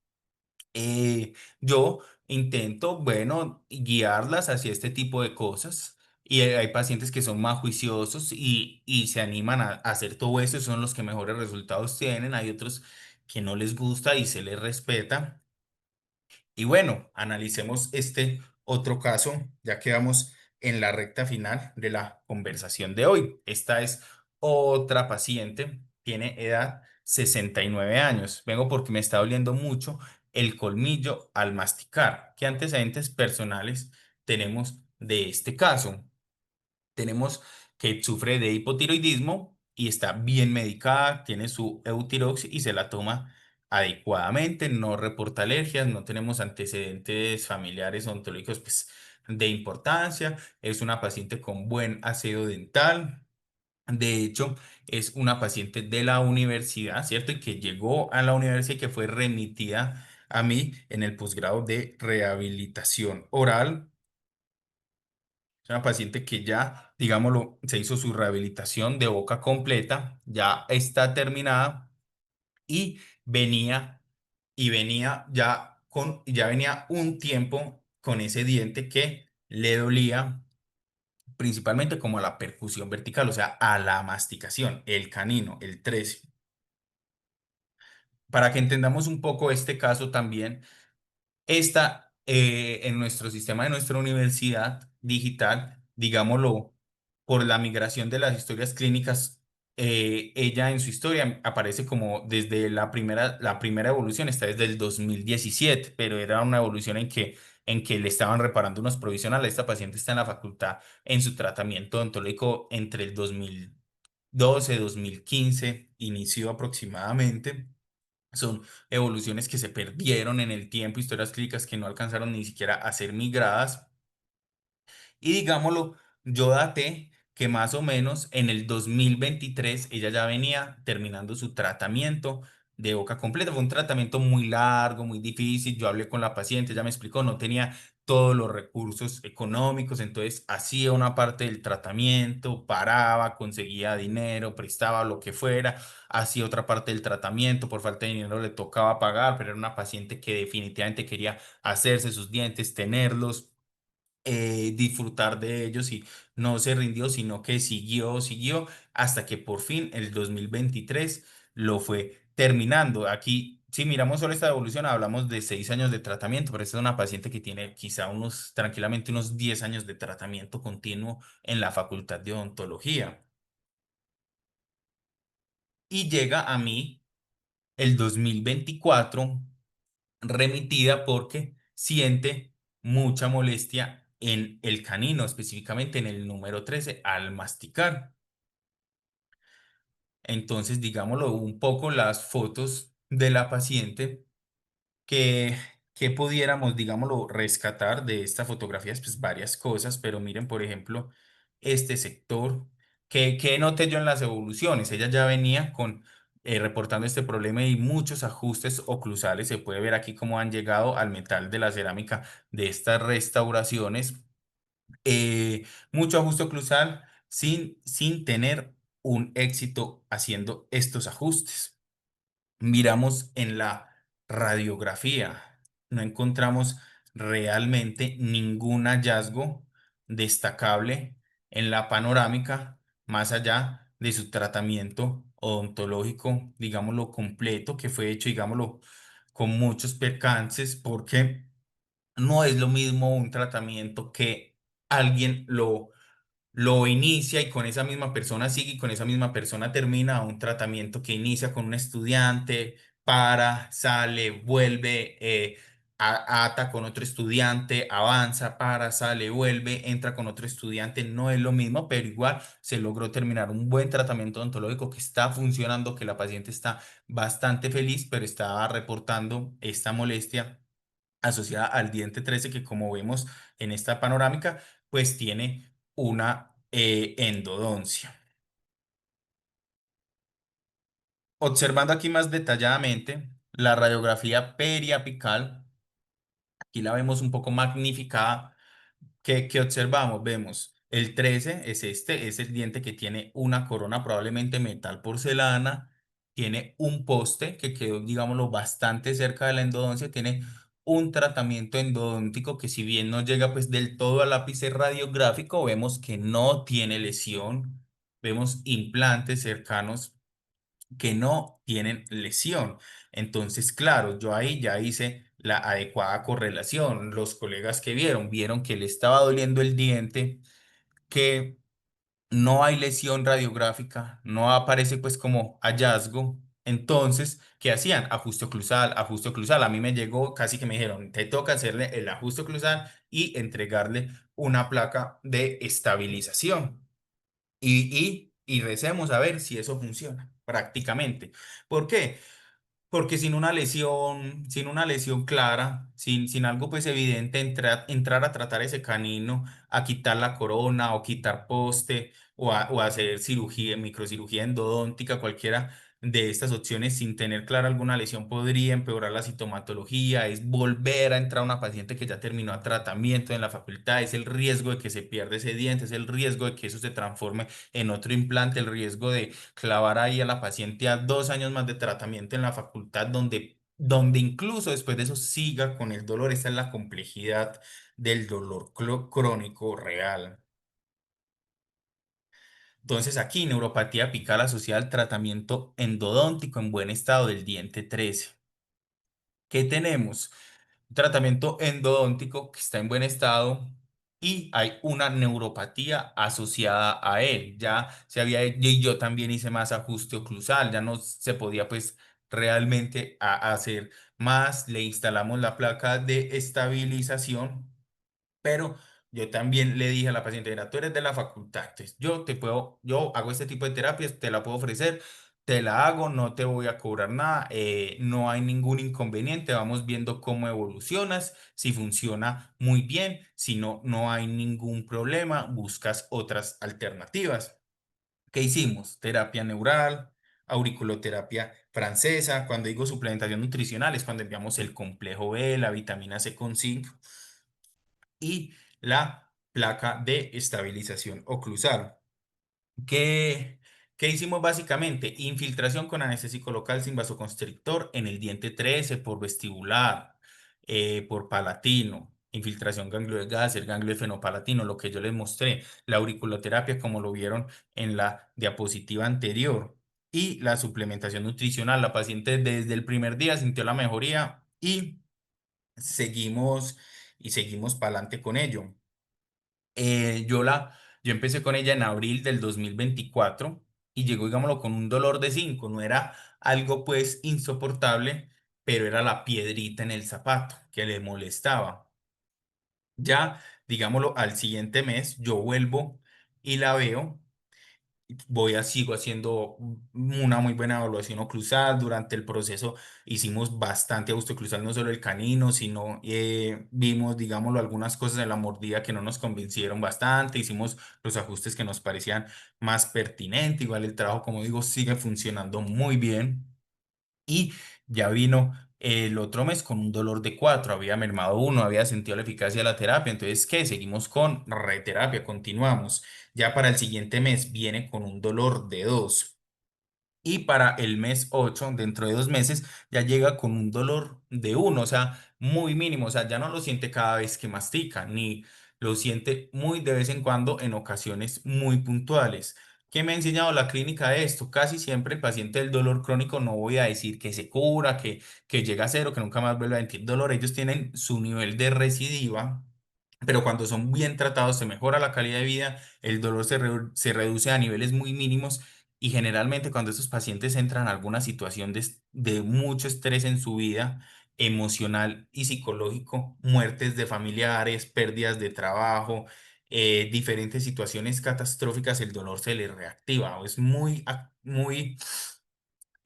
yo intento, bueno, guiarlas hacia este tipo de cosas. Y hay pacientes que son más juiciosos y se animan a hacer todo eso, y son los que mejores resultados tienen. Hay otros que no les gusta y se les respeta. Y bueno, analicemos este otro caso, ya que vamos en la recta final de la conversación de hoy. Esta es otra paciente, tiene edad 69 años. Vengo porque me está doliendo mucho el colmillo al masticar. ¿Qué antecedentes personales tenemos de este caso? Tenemos que sufre de hipotiroidismo y está bien medicada, tiene su Eutirox y se la toma adecuadamente, no reporta alergias, no tenemos antecedentes familiares ontológicos pues, de importancia, es una paciente con buen aseo dental. De hecho, es una paciente de la universidad, ¿cierto? Y que llegó a la universidad y que fue remitida a mí en el posgrado de rehabilitación oral. Es una paciente que ya, digámoslo, se hizo su rehabilitación de boca completa, ya está terminada y venía ya venía un tiempo con ese diente que le dolía principalmente como a la percusión vertical, o sea, a la masticación, el canino, el 13. Para que entendamos un poco este caso también, esta, en nuestro sistema de nuestra universidad digital, digámoslo, por la migración de las historias clínicas, ella en su historia aparece como desde la primera evolución, está desde el 2017, pero era una evolución en que le estaban reparando unos provisionales. Esta paciente está en la facultad en su tratamiento odontológico entre el 2012, 2015, inició aproximadamente. Son evoluciones que se perdieron en el tiempo, historias clínicas que no alcanzaron ni siquiera a ser migradas. Y digámoslo, yo daté que más o menos en el 2023 ella ya venía terminando su tratamiento de boca completa. Fue un tratamiento muy largo, muy difícil. Yo hablé con la paciente, ella me explicó, no tenía todos los recursos económicos, entonces hacía una parte del tratamiento, paraba, conseguía dinero, prestaba lo que fuera, hacía otra parte del tratamiento, por falta de dinero le tocaba pagar, pero era una paciente que definitivamente quería hacerse sus dientes, tenerlos, disfrutar de ellos y no se rindió, sino que siguió hasta que por fin el 2023 lo fue terminando. Aquí, si miramos solo esta evolución, hablamos de 6 años de tratamiento, pero esta es una paciente que tiene quizá tranquilamente unos 10 años de tratamiento continuo en la Facultad de Odontología. Y llega a mí el 2024 remitida porque siente mucha molestia en el canino, específicamente en el número 13 al masticar. Entonces, digámoslo un poco, las fotos de la paciente que, que pudiéramos, digámoslo, rescatar de esta fotografía, pues varias cosas, pero miren, por ejemplo, este sector, que noté yo en las evoluciones, ella ya venía reportando este problema y muchos ajustes oclusales, se puede ver aquí cómo han llegado al metal de la cerámica de estas restauraciones, mucho ajuste oclusal sin tener un éxito haciendo estos ajustes. Miramos en la radiografía, no encontramos realmente ningún hallazgo destacable en la panorámica, más allá de su tratamiento odontológico, digámoslo, completo, que fue hecho, digámoslo, con muchos percances, porque no es lo mismo un tratamiento que alguien lo inicia y con esa misma persona sigue y con esa misma persona termina, un tratamiento que inicia con un estudiante, para, sale, vuelve, ata con otro estudiante, avanza, para, sale, vuelve, entra con otro estudiante. No es lo mismo, pero igual se logró terminar un buen tratamiento odontológico que está funcionando, que la paciente está bastante feliz, pero estaba reportando esta molestia asociada al diente 13 que, como vemos en esta panorámica, pues tiene una endodoncia. Observando aquí más detalladamente la radiografía periapical, aquí la vemos un poco magnificada. ¿Qué observamos? Vemos el 13 es este, es el diente que tiene una corona probablemente metal porcelana, tiene un poste que quedó, digámoslo, bastante cerca de la endodoncia, tiene un tratamiento endodóntico que, si bien no llega pues del todo al ápice radiográfico, vemos que no tiene lesión, vemos implantes cercanos que no tienen lesión. Entonces, claro, yo ahí ya hice la adecuada correlación. Los colegas que vieron que le estaba doliendo el diente, que no hay lesión radiográfica, no aparece pues como hallazgo. Entonces, ¿qué hacían? Ajuste oclusal, ajuste oclusal. A mí me llegó, casi que me dijeron, te toca hacerle el ajuste oclusal y entregarle una placa de estabilización. Y recemos a ver si eso funciona prácticamente. ¿Por qué? Porque sin una lesión clara, sin algo pues evidente, entrar a tratar ese canino, a quitar la corona o quitar poste o a hacer cirugía, microcirugía endodóntica, cualquiera de estas opciones sin tener clara alguna lesión podría empeorar la sintomatología, es volver a entrar a una paciente que ya terminó a tratamiento en la facultad, es el riesgo de que se pierda ese diente, es el riesgo de que eso se transforme en otro implante, el riesgo de clavar ahí a la paciente a 2 años más de tratamiento en la facultad, donde incluso después de eso siga con el dolor. Esa es la complejidad del dolor crónico real. Entonces, aquí, neuropatía apical asociada al tratamiento endodóntico en buen estado del diente 13. ¿Qué tenemos? Un tratamiento endodóntico que está en buen estado y hay una neuropatía asociada a él. Ya se había, y yo también hice más ajuste oclusal, ya no se podía pues realmente hacer más. Le instalamos la placa de estabilización, pero yo también le dije a la paciente, mira, tú eres de la facultad, entonces yo hago este tipo de terapias, te la puedo ofrecer, te la hago, no te voy a cobrar nada, no hay ningún inconveniente, vamos viendo cómo evolucionas, si funciona muy bien, si no, no hay ningún problema, buscas otras alternativas. ¿Qué hicimos? Terapia neural, auriculoterapia francesa. Cuando digo suplementación nutricional es cuando enviamos el complejo B, la vitamina C con zinc y la placa de estabilización oclusal. ¿Qué, qué hicimos básicamente? Infiltración con anestésico local sin vasoconstrictor en el diente 13 por vestibular, por palatino. Infiltración ganglio de Gasser, ganglio de fenopalatino, lo que yo les mostré. La auriculoterapia, como lo vieron en la diapositiva anterior. Y la suplementación nutricional. La paciente desde el primer día sintió la mejoría y seguimos seguimos para adelante con ello. Yo empecé con ella en abril del 2024 y llegó, digámoslo, con un dolor de 5. No era algo pues insoportable, pero era la piedrita en el zapato que le molestaba. Ya, digámoslo, al siguiente mes yo vuelvo y la veo. Sigo haciendo una muy buena evaluación oclusal. Durante el proceso hicimos bastante ajuste oclusal, no solo el canino, sino vimos, digámoslo, algunas cosas en la mordida que no nos convencieron bastante. Hicimos los ajustes que nos parecían más pertinentes. Igual el trabajo, como digo, sigue funcionando muy bien. Y ya vino el otro mes con un dolor de 4, había mermado uno, había sentido la eficacia de la terapia. Entonces, ¿qué? Seguimos con reterapia, continuamos. Ya para el siguiente mes viene con un dolor de 2. Y para el mes 8 dentro de 2 meses, ya llega con un dolor de 1, o sea, muy mínimo, o sea, ya no lo siente cada vez que mastica, ni lo siente muy de vez en cuando en ocasiones muy puntuales. ¿Qué me ha enseñado la clínica de esto? Casi siempre el paciente del dolor crónico, no voy a decir que se cura, que llega a cero, que nunca más vuelve a sentir dolor, ellos tienen su nivel de recidiva. Pero cuando son bien tratados, se mejora la calidad de vida, el dolor se reduce a niveles muy mínimos y generalmente cuando estos pacientes entran a alguna situación de mucho estrés en su vida emocional y psicológico, muertes de familiares, pérdidas de trabajo, diferentes situaciones catastróficas, el dolor se les reactiva. Es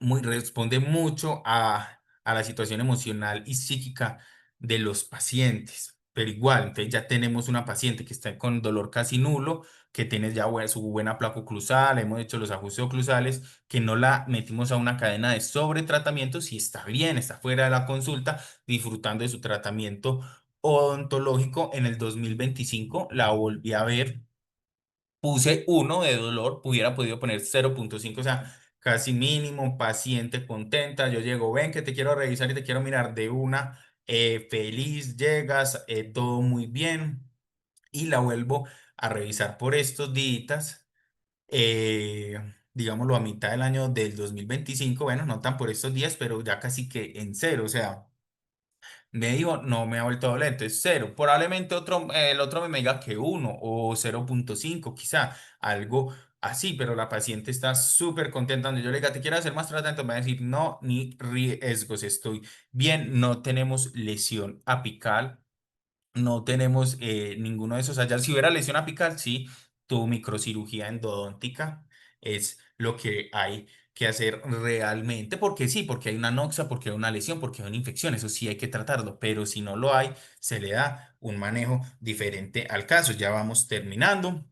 responde mucho a la situación emocional y psíquica de los pacientes. Pero igual, entonces ya tenemos una paciente que está con dolor casi nulo, que tiene ya su buena placa oclusal, hemos hecho los ajustes oclusales, que no la metimos a una cadena de sobretratamiento, si está bien, está fuera de la consulta, disfrutando de su tratamiento odontológico. En el 2025 la volví a ver. Puse uno de dolor, hubiera podido poner 0,5, o sea, casi mínimo, paciente contenta. Yo llego, ven que te quiero revisar y te quiero mirar de una, feliz, llegas, todo muy bien. Y la vuelvo a revisar por estos días, digámoslo a mitad del año del 2025, bueno, no tan por estos días, pero ya casi que en cero, o sea. Me dijo, no me ha vuelto a doler, entonces cero. Probablemente el otro me diga que uno o 0,5 quizá, algo así, pero la paciente está súper contenta. Cuando yo le diga, ¿te quiero hacer más tratamiento? Me va a decir, no, ni riesgos, estoy bien, no tenemos lesión apical, no tenemos ninguno de esos allá. Si hubiera lesión apical, sí, tu microcirugía endodóntica es lo que hay que hacer realmente, porque sí, porque hay una noxa, porque hay una lesión, porque hay una infección, eso sí hay que tratarlo, pero si no lo hay, se le da un manejo diferente al caso. Ya vamos terminando.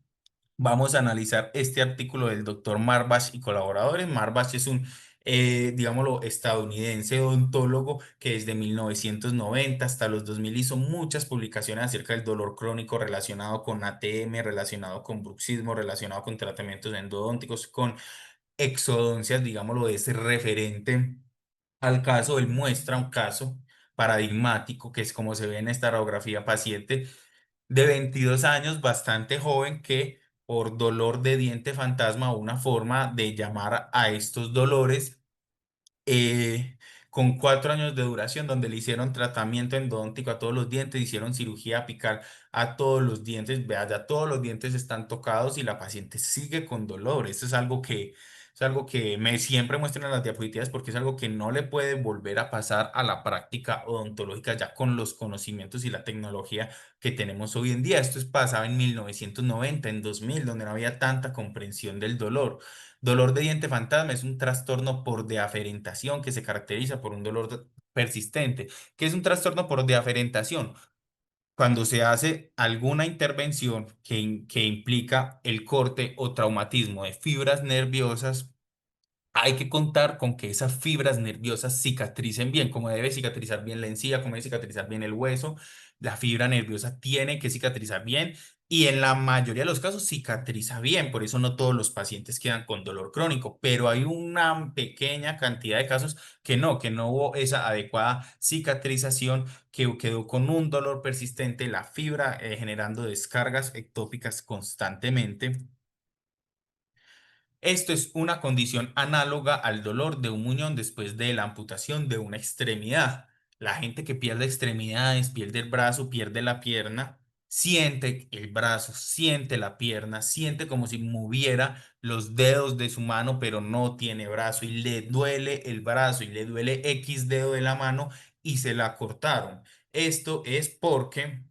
Vamos a analizar este artículo del doctor Marbash y colaboradores. Marbash es un, digámoslo, estadounidense odontólogo que desde 1990 hasta los 2000 hizo muchas publicaciones acerca del dolor crónico relacionado con ATM, relacionado con bruxismo, relacionado con tratamientos endodónticos, con exodoncias, digámoslo, es referente al caso. Él muestra un caso paradigmático, que es como se ve en esta radiografía paciente de 22 años, bastante joven, que por dolor de diente fantasma, una forma de llamar a estos dolores, eh, con 4 años de duración, donde le hicieron tratamiento endodóntico a todos los dientes, hicieron cirugía apical a todos los dientes, vea, ya todos los dientes están tocados y la paciente sigue con dolor. Esto es algo que me siempre muestran en las diapositivas, porque es algo que no le puede volver a pasar a la práctica odontológica ya con los conocimientos y la tecnología que tenemos hoy en día. Esto es pasaba en 1990, en 2000, donde no había tanta comprensión del dolor. Dolor de diente fantasma es un trastorno por deaferentación que se caracteriza por un dolor persistente. ¿Qué es un trastorno por deaferentación? Cuando se hace alguna intervención que implica el corte o traumatismo de fibras nerviosas, hay que contar con que esas fibras nerviosas cicatricen bien, como debe cicatrizar bien la encía, como debe cicatrizar bien el hueso. La fibra nerviosa tiene que cicatrizar bien y en la mayoría de los casos cicatriza bien. Por eso no todos los pacientes quedan con dolor crónico, pero hay una pequeña cantidad de casos que no hubo esa adecuada cicatrización, que quedó con un dolor persistente, la fibra generando descargas ectópicas constantemente. Esto es una condición análoga al dolor de un muñón después de la amputación de una extremidad. La gente que pierde extremidades, pierde el brazo, pierde la pierna, siente el brazo, siente la pierna, siente como si moviera los dedos de su mano, pero no tiene brazo y le duele el brazo y le duele X dedo de la mano y se la cortaron. Esto es porque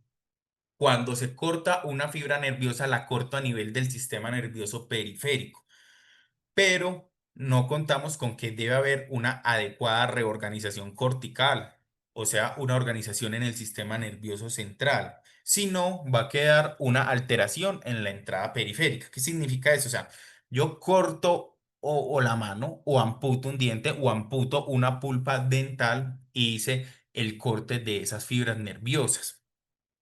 cuando se corta una fibra nerviosa, la corto a nivel del sistema nervioso periférico, pero no contamos con que debe haber una adecuada reorganización cortical, o sea, una organización en el sistema nervioso central. Si no, va a quedar una alteración en la entrada periférica. ¿Qué significa eso? O sea, yo corto o la mano, o amputo un diente, o amputo una pulpa dental y hice el corte de esas fibras nerviosas.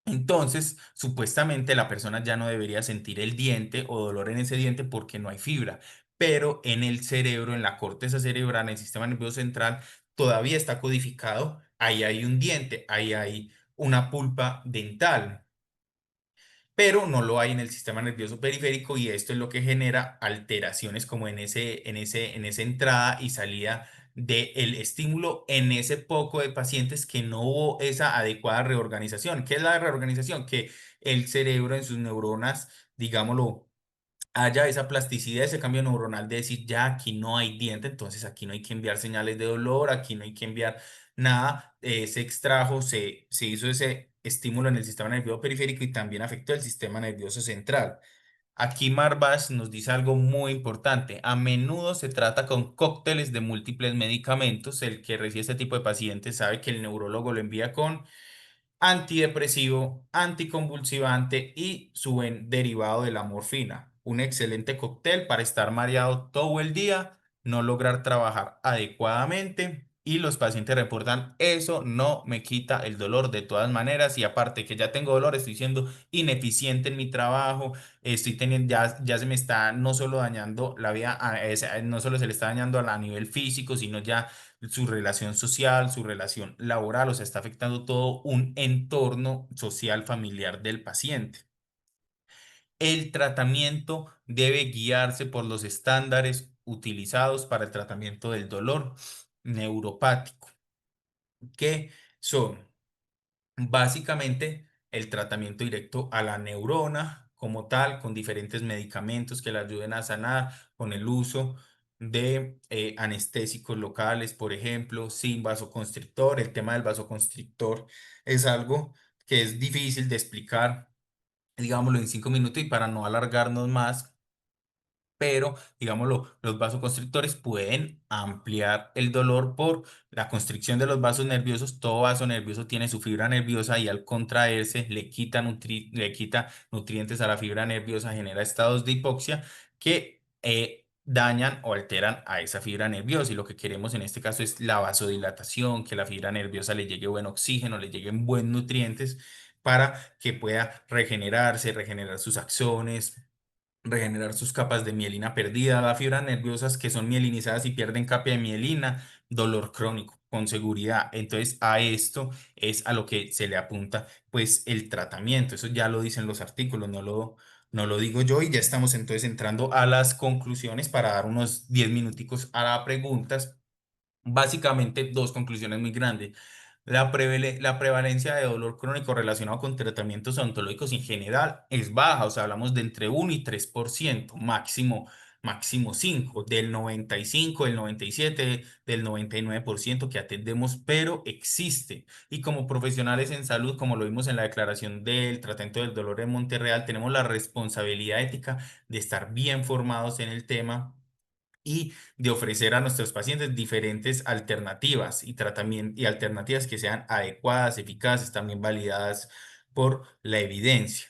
Entonces, supuestamente la persona ya no debería sentir el diente o dolor en ese diente porque no hay fibra, pero en el cerebro, en la corteza cerebral, en el sistema nervioso central, todavía está codificado, ahí hay un diente, ahí hay una pulpa dental, pero no lo hay en el sistema nervioso periférico y esto es lo que genera alteraciones como en esa entrada y salida del estímulo en ese poco de pacientes que no hubo esa adecuada reorganización. ¿Qué es la reorganización? Que el cerebro en sus neuronas, digámoslo, haya esa plasticidad, ese cambio neuronal de decir, ya aquí no hay diente, entonces aquí no hay que enviar señales de dolor, aquí no hay que enviar nada, se extrajo, se hizo ese estímulo en el sistema nervioso periférico y también afectó el sistema nervioso central. Aquí Marvas nos dice algo muy importante. A menudo se trata con cócteles de múltiples medicamentos. El que recibe este tipo de pacientes sabe que el neurólogo lo envía con antidepresivo, anticonvulsivante y su buen derivado de la morfina. Un excelente cóctel para estar mareado todo el día, no lograr trabajar adecuadamente y los pacientes reportan eso no me quita el dolor de todas maneras y aparte que ya tengo dolor, estoy siendo ineficiente en mi trabajo, estoy teniendo ya se me está no solo dañando la vida, no solo se le está dañando a nivel físico, sino ya su relación social, su relación laboral, o sea, está afectando todo un entorno social familiar del paciente. El tratamiento debe guiarse por los estándares utilizados para el tratamiento del dolor neuropático, que son básicamente, el tratamiento directo a la neurona como tal, con diferentes medicamentos que le ayuden a sanar, con el uso de anestésicos locales, por ejemplo, sin vasoconstrictor. El tema del vasoconstrictor es algo que es difícil de explicar, digámoslo, en 5 minutos y para no alargarnos más, pero, digámoslo, los vasoconstrictores pueden ampliar el dolor por la constricción de los vasos nerviosos. Todo vaso nervioso tiene su fibra nerviosa y al contraerse le quita nutrientes a la fibra nerviosa, genera estados de hipoxia que dañan o alteran a esa fibra nerviosa. Y lo que queremos en este caso es la vasodilatación, que la fibra nerviosa le llegue buen oxígeno, le lleguen buen nutrientes para que pueda regenerarse, regenerar sus axones, regenerar sus capas de mielina perdida, las fibras nerviosas que son mielinizadas y pierden capa de mielina, dolor crónico, con seguridad. Entonces, a esto es a lo que se le apunta, pues, el tratamiento. Eso ya lo dicen los artículos, no lo digo yo y ya estamos entonces entrando a las conclusiones para dar unos 10 minuticos a las preguntas. Básicamente, dos conclusiones muy grandes. La prevalencia de dolor crónico relacionado con tratamientos odontológicos en general es baja, o sea, hablamos de entre 1 y 3%, máximo 5, del 95, del 97, del 99% que atendemos, pero existe. Y como profesionales en salud, como lo vimos en la declaración del Tratamiento del Dolor en Monterreal, tenemos la responsabilidad ética de estar bien formados en el tema y de ofrecer a nuestros pacientes diferentes alternativas y tratamientos y alternativas que sean adecuadas, eficaces, también validadas por la evidencia.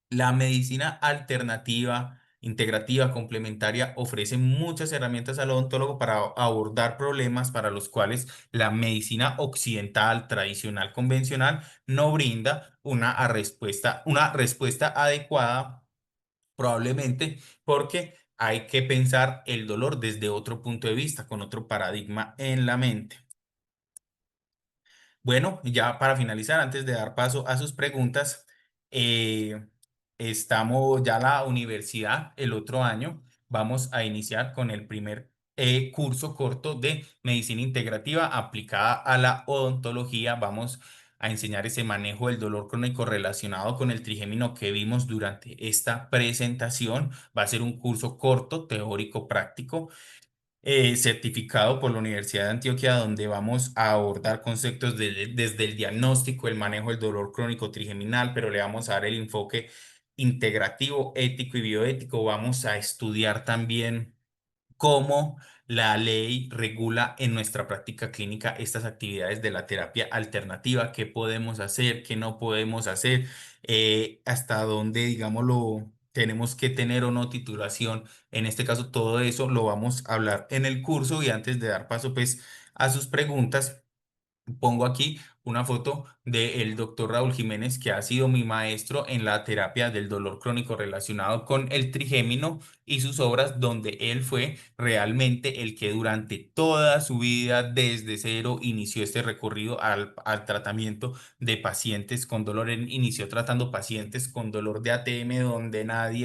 La medicina alternativa, integrativa, complementaria, ofrece muchas herramientas al odontólogo para abordar problemas para los cuales la medicina occidental, tradicional, convencional, no brinda una respuesta adecuada. Probablemente porque hay que pensar el dolor desde otro punto de vista, con otro paradigma en la mente. Bueno, ya para finalizar, antes de dar paso a sus preguntas, eh, estamos ya la universidad el otro año. Vamos a iniciar con el primer curso corto de medicina integrativa aplicada a la odontología. Vamos a enseñar ese manejo del dolor crónico relacionado con el trigémino que vimos durante esta presentación. Va a ser un curso corto, teórico, práctico, certificado por la Universidad de Antioquia, donde vamos a abordar conceptos desde el diagnóstico, el manejo del dolor crónico trigeminal, pero le vamos a dar el enfoque integrativo, ético y bioético. Vamos a estudiar también cómo la ley regula en nuestra práctica clínica estas actividades de la terapia alternativa, qué podemos hacer, qué no podemos hacer, hasta dónde, digámoslo, tenemos que tener o no titulación. En este caso, todo eso lo vamos a hablar en el curso y antes de dar paso pues a sus preguntas. Pongo aquí una foto del doctor Raúl Jiménez, que ha sido mi maestro en la terapia del dolor crónico relacionado con el trigémino y sus obras, donde él fue realmente el que durante toda su vida, desde cero, inició este recorrido al tratamiento de pacientes con dolor. Él inició tratando pacientes con dolor de ATM,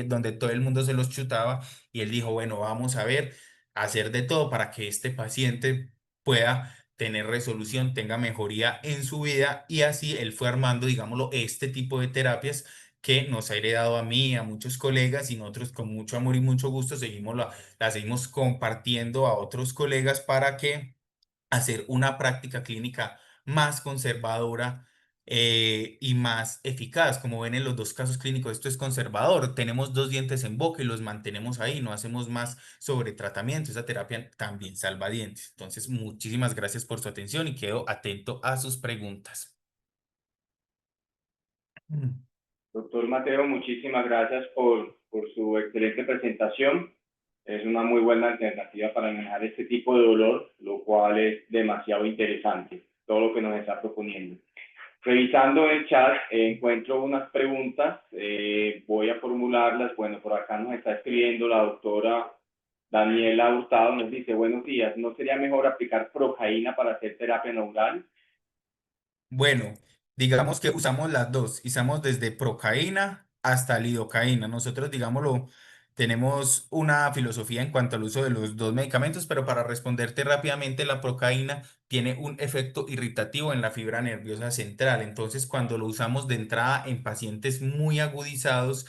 donde todo el mundo se los chutaba, y él dijo, bueno, vamos a ver, hacer de todo para que este paciente pueda tener resolución, tenga mejoría en su vida, y así él fue armando, digámoslo, este tipo de terapias que nos ha heredado a mí, a muchos colegas, y nosotros con mucho amor y mucho gusto la seguimos compartiendo a otros colegas para que hacer una práctica clínica más conservadora y más eficaz. Como ven en los dos casos clínicos, esto es conservador. Tenemos dos dientes en boca y los mantenemos ahí, no hacemos más sobre tratamiento. Esa terapia también salva dientes. Entonces, muchísimas gracias por su atención y quedo atento a sus preguntas. Mm. Doctor Mateo, muchísimas gracias por su excelente presentación. Es una muy buena alternativa para manejar este tipo de dolor, lo cual es demasiado interesante, todo lo que nos está proponiendo. Revisando el chat, encuentro unas preguntas, voy a formularlas. Bueno, por acá nos está escribiendo la doctora Daniela Hurtado, nos dice, buenos días, ¿no sería mejor aplicar procaína para hacer terapia neural? Bueno, digamos que usamos las dos, usamos desde procaína hasta lidocaína. Nosotros, digámoslo, tenemos una filosofía en cuanto al uso de los dos medicamentos, pero para responderte rápidamente, la procaína tiene un efecto irritativo en la fibra nerviosa central. Entonces, cuando lo usamos de entrada en pacientes muy agudizados,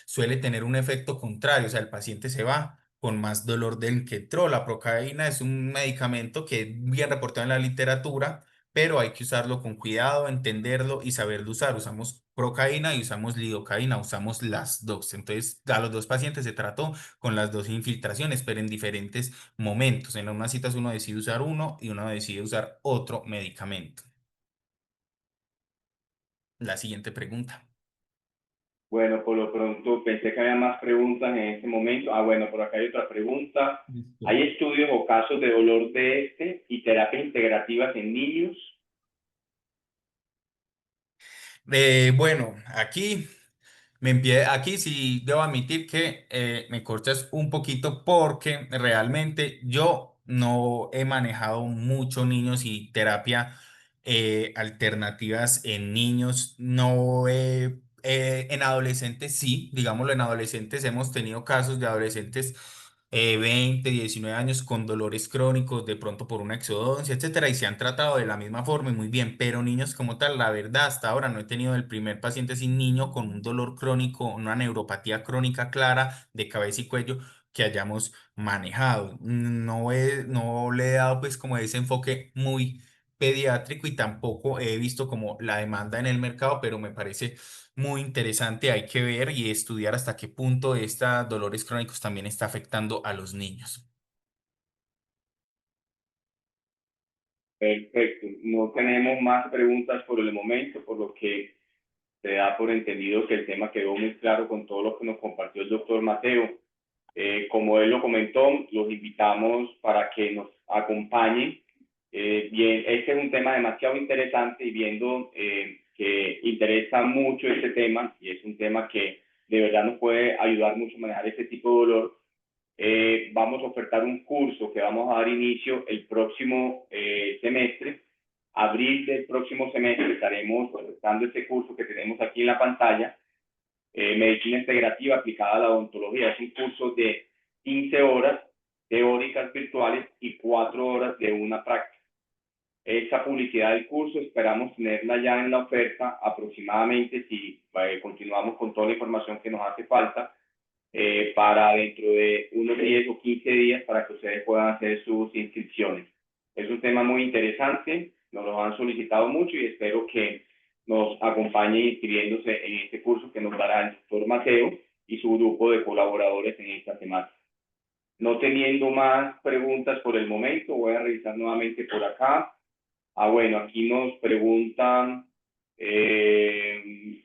suele tener un efecto contrario, o sea, el paciente se va con más dolor del que entró. La procaína es un medicamento que es bien reportado en la literatura, pero hay que usarlo con cuidado, entenderlo y saberlo usar. Usamos procaína y usamos lidocaína, usamos las dos. Entonces, a los dos pacientes se trató con las dos infiltraciones, pero en diferentes momentos. En unas citas uno decide usar uno y uno decide usar otro medicamento. La siguiente pregunta. Bueno, por lo pronto pensé que había más preguntas en este momento. Bueno, por acá hay otra pregunta. Listo. ¿Hay estudios o casos de dolor de este y terapias integrativas en niños? Bueno, aquí sí debo admitir que me corchas un poquito porque realmente yo no he manejado mucho niños y terapia alternativas en niños. No en adolescentes sí, digámoslo, en adolescentes hemos tenido casos de adolescentes 20, 19 años con dolores crónicos, de pronto por una exodoncia, etcétera, y se han tratado de la misma forma y muy bien, pero niños como tal, la verdad, hasta ahora no he tenido el primer paciente sin niño con un dolor crónico, una neuropatía crónica clara de cabeza y cuello que hayamos manejado. No le he dado pues como ese enfoque muy pediátrico y tampoco he visto como la demanda en el mercado, pero me parece muy interesante. Hay que ver y estudiar hasta qué punto estos dolores crónicos también está afectando a los niños. Perfecto. No tenemos más preguntas por el momento, por lo que se da por entendido que el tema quedó muy claro con todo lo que nos compartió el doctor Mateo. Como él lo comentó, los invitamos para que nos acompañen. Bien, este es un tema demasiado interesante y viendo que interesa mucho este tema y es un tema que de verdad nos puede ayudar mucho a manejar este tipo de dolor. Vamos a ofertar un curso que vamos a dar inicio el próximo semestre. Abril del próximo semestre estaremos ofertando este curso que tenemos aquí en la pantalla, Medicina Integrativa aplicada a la odontología. Es un curso de 15 horas teóricas virtuales y 4 horas de una práctica. Esta publicidad del curso esperamos tenerla ya en la oferta aproximadamente, si continuamos con toda la información que nos hace falta, para dentro de unos 10 o 15 días para que ustedes puedan hacer sus inscripciones. Es un tema muy interesante, nos lo han solicitado mucho y espero que nos acompañen inscribiéndose en este curso que nos dará el doctor Mateo y su grupo de colaboradores en esta temática. No teniendo más preguntas por el momento, voy a revisar nuevamente por acá. Bueno, aquí nos preguntan Hay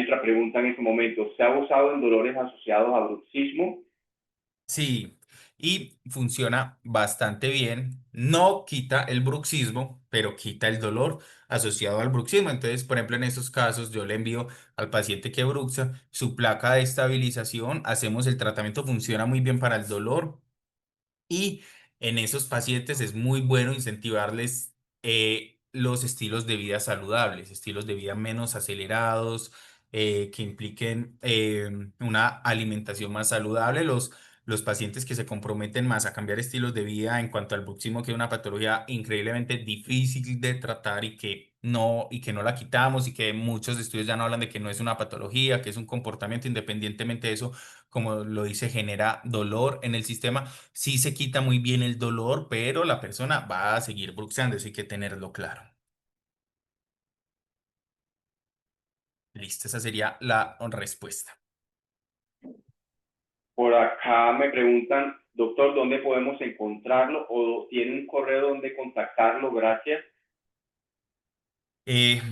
otra pregunta en este momento. ¿Se ha usado en dolores asociados a bruxismo? Sí, y funciona bastante bien. No quita el bruxismo, pero quita el dolor asociado al bruxismo. Entonces, por ejemplo, en estos casos, yo le envío al paciente que bruxa su placa de estabilización, hacemos el tratamiento, funciona muy bien para el dolor. Y en esos pacientes es muy bueno incentivarles los estilos de vida saludables, estilos de vida menos acelerados, que impliquen una alimentación más saludable. Los pacientes que se comprometen más a cambiar estilos de vida en cuanto al bruxismo, que es una patología increíblemente difícil de tratar y que no la quitamos y que muchos estudios ya no hablan de que no es una patología, que es un comportamiento, independientemente de eso, como lo dice, genera dolor en el sistema. Sí se quita muy bien el dolor, pero la persona va a seguir bruxeando, eso hay que tenerlo claro. Listo, esa sería la respuesta. Por acá me preguntan, doctor, ¿dónde podemos encontrarlo? ¿O tiene un correo donde contactarlo? Gracias.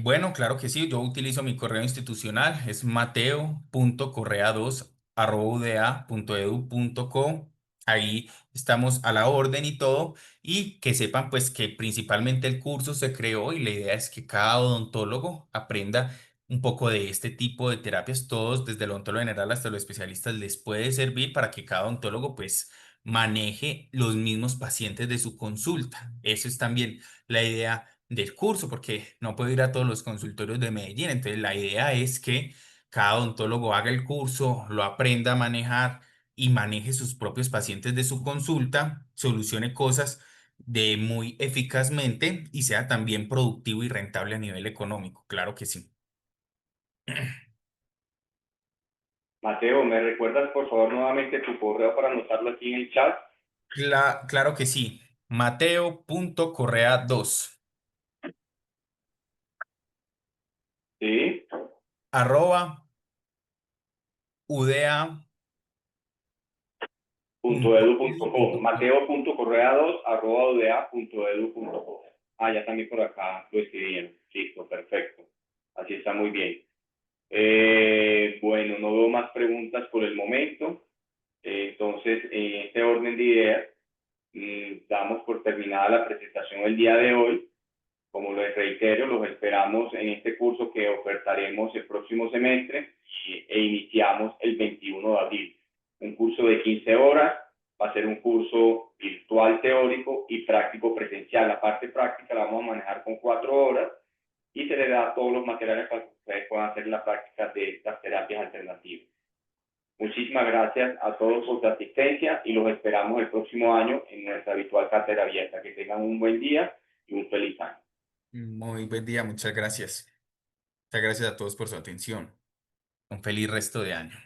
Bueno, claro que sí, yo utilizo mi correo institucional, es mateo.correa2@uda.edu.co. Ahí estamos a la orden y todo, y que sepan pues que principalmente el curso se creó y la idea es que cada odontólogo aprenda un poco de este tipo de terapias, todos desde el odontólogo general hasta los especialistas les puede servir para que cada odontólogo pues maneje los mismos pacientes de su consulta. Eso es también la idea del curso, porque no puedo ir a todos los consultorios de Medellín. Entonces, la idea es que cada odontólogo haga el curso, lo aprenda a manejar y maneje sus propios pacientes de su consulta, solucione cosas de muy eficazmente y sea también productivo y rentable a nivel económico. Claro que sí. Mateo, ¿me recuerdas por favor nuevamente tu correo para anotarlo aquí en el chat? Claro que sí. Mateo.correa2 Sí. arroba udea Punto punto edu punto edu co. punto co. Mateo.correa2@uda.edu.co. Ah, ya también por acá lo escribieron. Listo, perfecto. Así está muy bien. Bueno, no veo más preguntas por el momento. Entonces, en este orden de ideas, damos por terminada la presentación el día de hoy. Como les reitero, los esperamos en este curso que ofertaremos el próximo semestre e iniciamos el 21 de abril. Un curso de 15 horas, va a ser un curso virtual teórico y práctico presencial. La parte práctica la vamos a manejar con 4 horas y se le da todos los materiales para que ustedes puedan hacer la práctica de estas terapias alternativas. Muchísimas gracias a todos por su asistencia y los esperamos el próximo año en nuestra habitual cátedra abierta. Que tengan un buen día y un feliz año. Muy buen día, muchas gracias. Muchas gracias a todos por su atención. Un feliz resto de año.